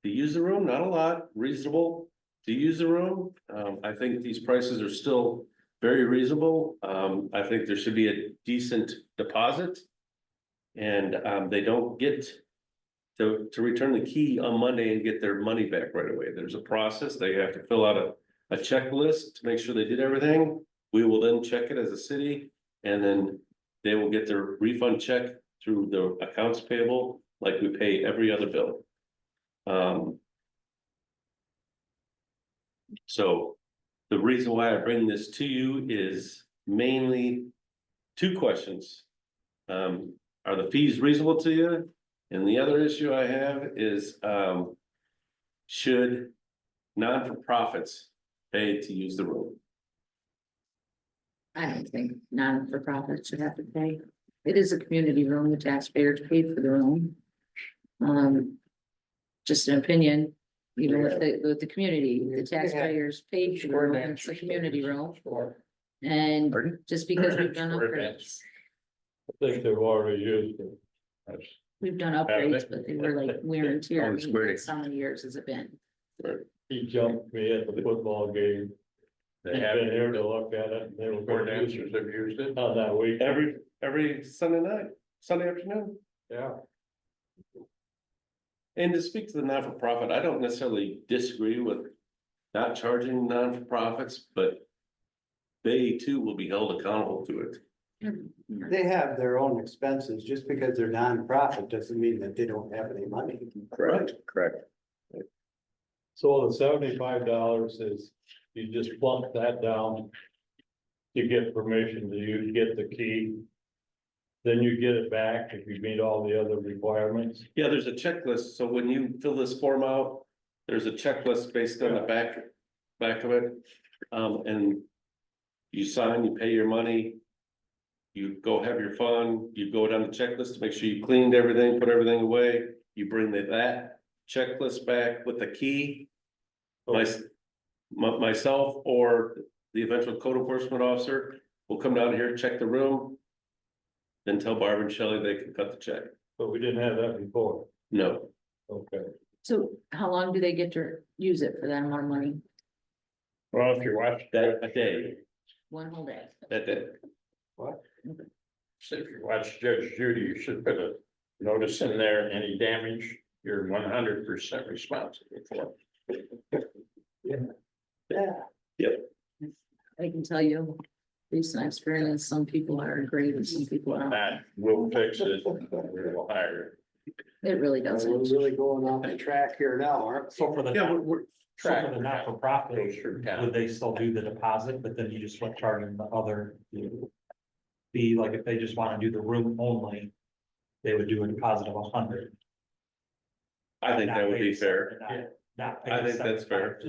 to use the room, not a lot, reasonable to use the room. I think these prices are still very reasonable. I think there should be a decent deposit. And they don't get to return the key on Monday and get their money back right away. There's a process. They have to fill out a checklist to make sure they did everything. We will then check it as a city and then they will get their refund check through the accounts payable like we pay every other bill. So the reason why I bring this to you is mainly two questions. Are the fees reasonable to you? And the other issue I have is, should non-for-profits pay to use the room? I don't think non-for-profit should have to pay. It is a community room, the taxpayers paid for the room. Just an opinion, you know, with the community, the taxpayers paid for the room, it's a community room. And Pardon? just because we've done upgrades, I think they've already used it. That's- we've done upgrades, but they were like wear and tear. I Oh, it's mean, weird. how many years has it been? He jumped me at the football game. He's been here to look at it. They were going to use it. Have used it on that week. Every Sunday night, Sunday afternoon. Yeah. And to speak to the not-for-profit, I don't necessarily disagree with not charging non-for-profits, but they too will be held accountable to it. They have their own expenses. Just because they're nonprofit doesn't mean that they don't have any money. Correct, correct. So the $75 is, you just plunk that down. You get permission to use, get the key. Then you get it back if you meet all the other requirements. Yeah, there's a checklist, so when you fill this form out, there's a checklist based on the back of it. And you sign, you pay your money. You go have your fun, you go down the checklist to make sure you cleaned everything, put everything away, you bring that checklist back with the key. Myself or the eventual code enforcement officer We'll come down here, check the room. Then tell Barb and Shelley they can cut the check. But we didn't have that before, No, okay. So how long do they get to use it for that amount of money? Well, if you watch that day, One whole day? that day. So if you watch Judge Judy, you should put a notice in there, any damage, you're 100% responsible for. I can tell you, based on experience, some people are great and some people aren't. That will fix it, we'll hire. It really We're doesn't. really going off the track here now, aren't we? So for the, Yeah, so for the not-for-profit, would they still do the deposit, but then you just start charging the other fee, like if they just wanna do the room only, they would do a deposit of 100. I think that would be fair. I think that's fair.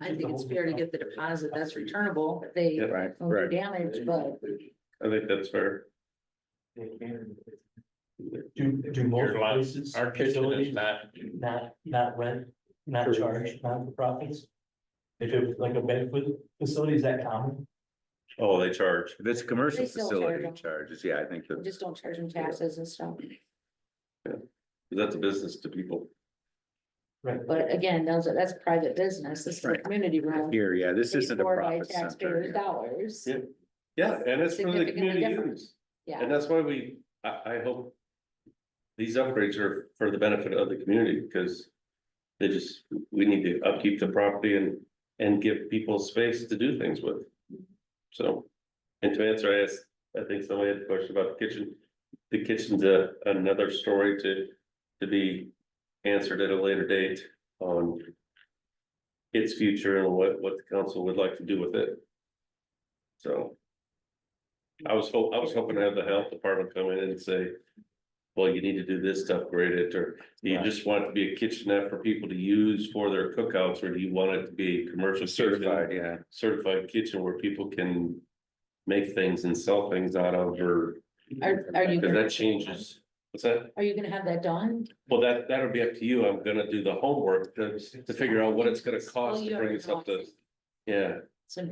I think it's fair to get the deposit, that's returnable, if they Right, don't do right. damage, but I think that's fair. Do most places, Our kitchen is not rent, not charge non-for-profits? If it was like a banquet facility, is that common? Oh, they charge. If it's a commercial They still facility charge them. charges, yeah, I think we that, just don't charge them taxes and stuff. That's a business to people. But again, that's private business, this is a Right. community room. here, yeah, this paid isn't a for by profit taxpayers' center. dollars. Yeah. Yeah, and it's for the Significantly community different. use. Yeah, And that's why I hope. These upgrades are for the benefit of the community, because we need to upkeep the property and give people space to do things with. So, and to answer, I think somebody had a question about the kitchen. The kitchen's another story to be answered at a later date on its future and what the council would like to do with it. So. I was hoping to have the health department come in and say, well, you need to do this to upgrade it, or do you just want it to be a kitchenette for people to use for their cookouts, or do you want it to be a commercial Certified, yeah. certified kitchen where people can make things and sell things out of, or, are you, because that changes. What's that? are you gonna have that done? Well, that'll be up to you. I'm gonna do the homework to figure out what it's gonna cost to bring us up to, yeah,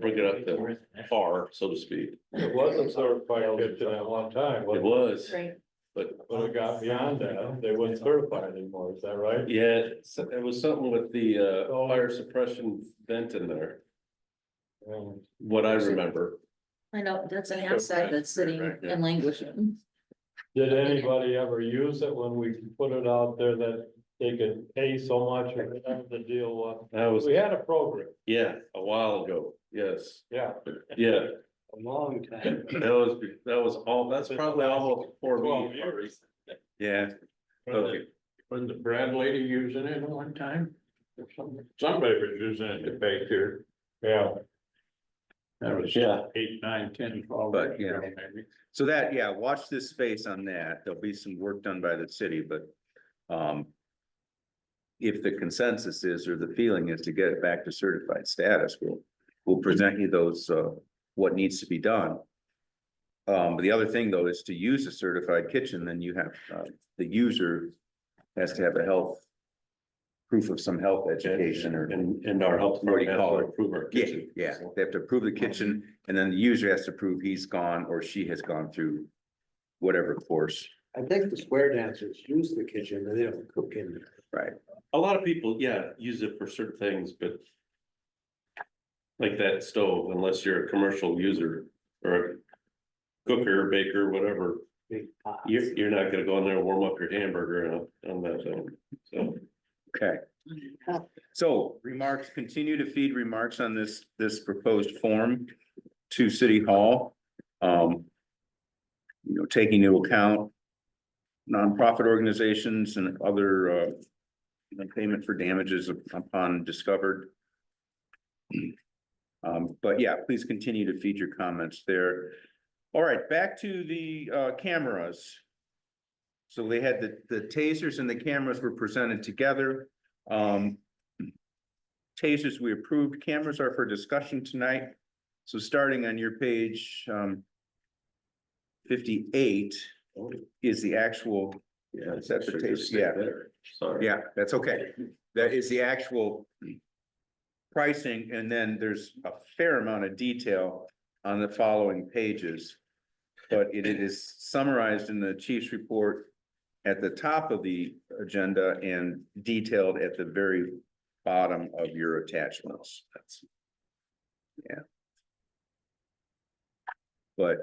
bring it up to par, so to speak. It wasn't certified kitchen at one time, It was, Right, but when it got beyond that, they wouldn't certify it anymore, is that right? yeah, it was something with the fire suppression vent in there, what I remember. I know, that's an asset that's sitting and languishing. Did anybody ever use it when we put it out there that they could pay so much or whatever the deal was? That was, We had a program, yeah, a while ago, yes, yeah. yeah, A long time. that's probably almost 4 12 years. years. Yeah, okay. Was the Brad lady using it at one time? Or somebody was using it to bake here, yeah. That was Yeah. 8, 9, 10, 12. But, years yeah. ago, maybe. So that, yeah, watch this space on that. There'll be some work done by the city, but, if the consensus is, or the feeling is to get it back to certified status, we'll present you those, what needs to be done. But the other thing though is to use a certified kitchen, then you have, the user has to have a health, proof of some health education or. And our health What do department you has call to it? approve our Yeah, kitchen. yeah, they have to approve the kitchen, and then the user has to prove he's gone or she has gone through whatever course, I think the square dancers use the kitchen, but they don't cook in there. right? A lot of people, yeah, use it for certain things, but. Like that stove, unless you're a commercial user or a cooker, baker, whatever, Big pots. you're not gonna go in there and warm up your hamburger on that thing, so. Okay. So remarks, continue to feed remarks on this proposed form to City Hall. Taking into account nonprofit organizations and other, payment for damages upon discovered. But yeah, please continue to feed your comments there. All right, back to the cameras. So they had the tasers and the cameras were presented together. Tasers we approved, cameras are for discussion tonight. So starting on your page 58 is the actual, Yeah, is that the should just taser? stay Yeah. there. Sorry. Yeah, that's okay. That is the actual pricing, and then there's a fair amount of detail on the following pages. But it is summarized in the chief's report at the top of the agenda and detailed at the very bottom of your attachments. That's. Yeah. But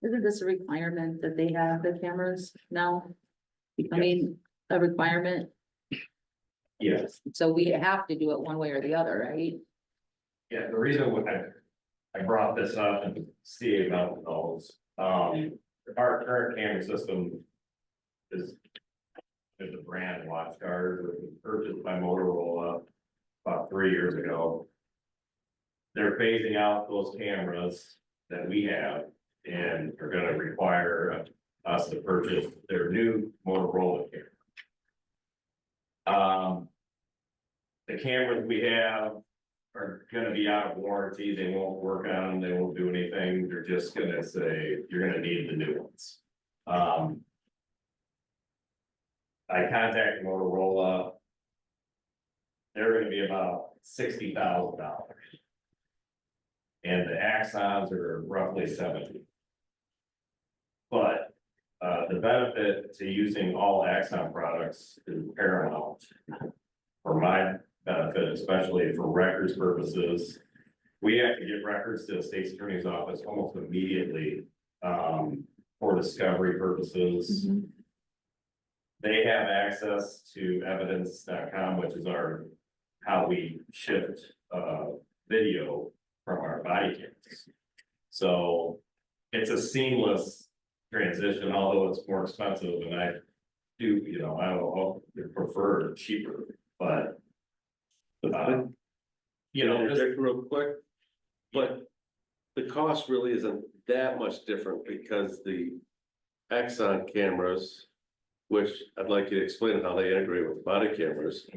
Isn't this a requirement that they have the cameras now? I mean, a requirement, Yes, so we have to do it one way or the other, right? yeah, the reason why I brought this up and see about those, our current camera system is a brand WatchGuard, which was purchased by Motorola about 3 years ago. They're phasing out those cameras that we have and are gonna require us to purchase their new Motorola camera. The cameras we have are gonna be out of warranty, they won't work on them, they won't do anything, they're just gonna say, you're gonna need the new ones. I contacted Motorola. They're gonna be about $60,000. And the Axons are roughly 70. But, the benefit to using all Axon products is paramount. For my benefit, especially for records purposes, we have to get records to the state's attorney's office almost immediately, for discovery purposes. They have access to evidence.com, which is how we shift, video from our body cams. So it's a seamless transition, although it's more expensive and I do, I don't prefer cheaper, but. Interject real quick, but the cost really isn't that much different because the Axon cameras, which I'd like you to explain how they integrate with body cameras.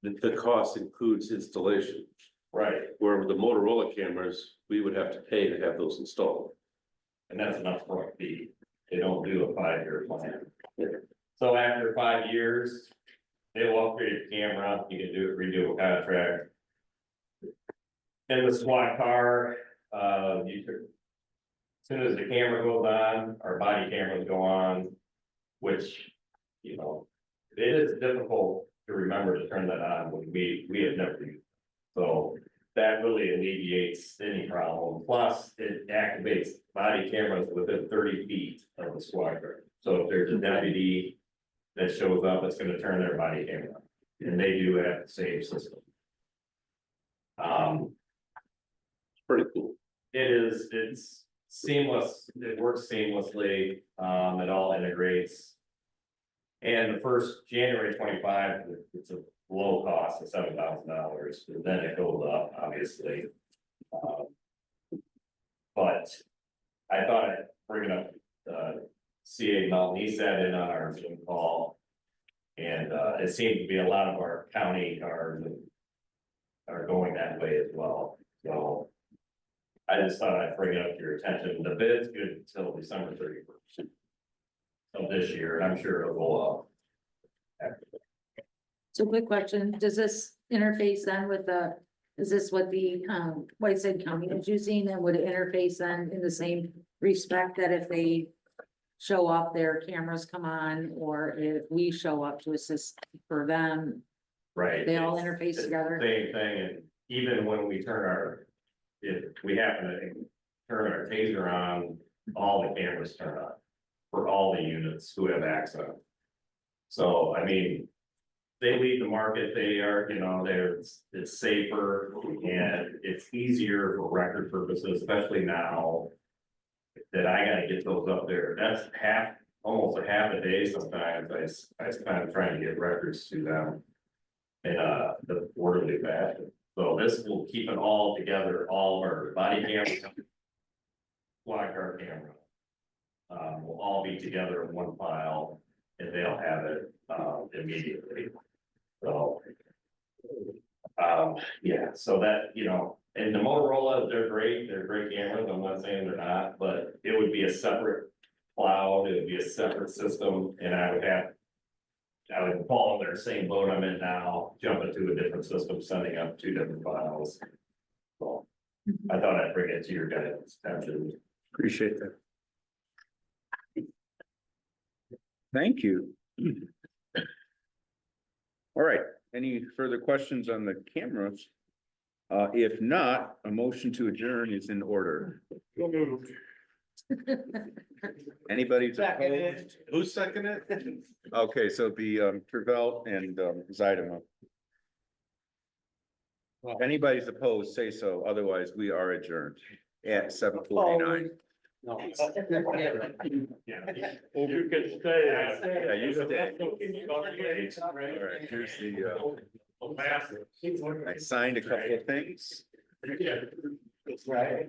The cost includes installation, Right, where with the Motorola cameras, we would have to pay to have those installed. and that's an upfront fee. They don't do a 5-year plan. So after 5 years, they will upgrade the camera, you can redo a contract. In the SWAT car, you could. As soon as the camera goes on, our body cameras go on, which, it is difficult to remember to turn that on when we have never used it. So that really alleviates any problem. Plus, it activates body cameras within 30 feet of the squad car. So if there's a deputy that shows up, it's gonna turn their body camera on. And they do have the same system. Pretty cool. It's seamless, it works seamlessly, it all integrates. And the first January 25, it's a low cost of $7,000, then it goes up, obviously. But I thought I'd bring it up, CA Melton, he sat in on our Zoom call. And it seemed to be a lot of our county cars are going that way as well, so. I just thought I'd bring it up to your attention, the bid's good until December 31st. Of this year, and I'm sure it'll go up. So quick question, does this interface then with is this what the, Whiteside County is using, and would it interface then in the same respect that if they show up, their cameras come on, or if we show up to assist for them, Right. they all it's- interface it's together? Same thing, and even when we if we happen to turn our taser on, all the cameras turn on. For all the units who have access. So, I mean, they lead the market, they are, it's safer and it's easier for record purposes, especially now. That I gotta get those up there, that's almost a half a day sometimes, I spend trying to get records to them. In the orderly fashion, so this will keep it all together, all of our body cameras. Squad car camera. Will all be together in one file, and they'll have it, immediately. So. Yeah, so that, and the Motorola, they're great cameras, I'm not saying they're not, but it would be a separate cloud, it would be a separate system, and I would fall in their same boat I'm in now, jump into a different system, sending up 2 different files. So I thought I'd bring it to your guys' attention. Appreciate that. Thank you. All right, any further questions on the cameras? If not, a motion to adjourn is in order. Anybody opposed? Who seconded it? Okay, so the Travell and Zydeco. If anybody's opposed, say so, otherwise we are adjourned at 7:49. No. Yeah. You can stay. Yeah, you stay. All right, here's the, I signed a couple of things. Right.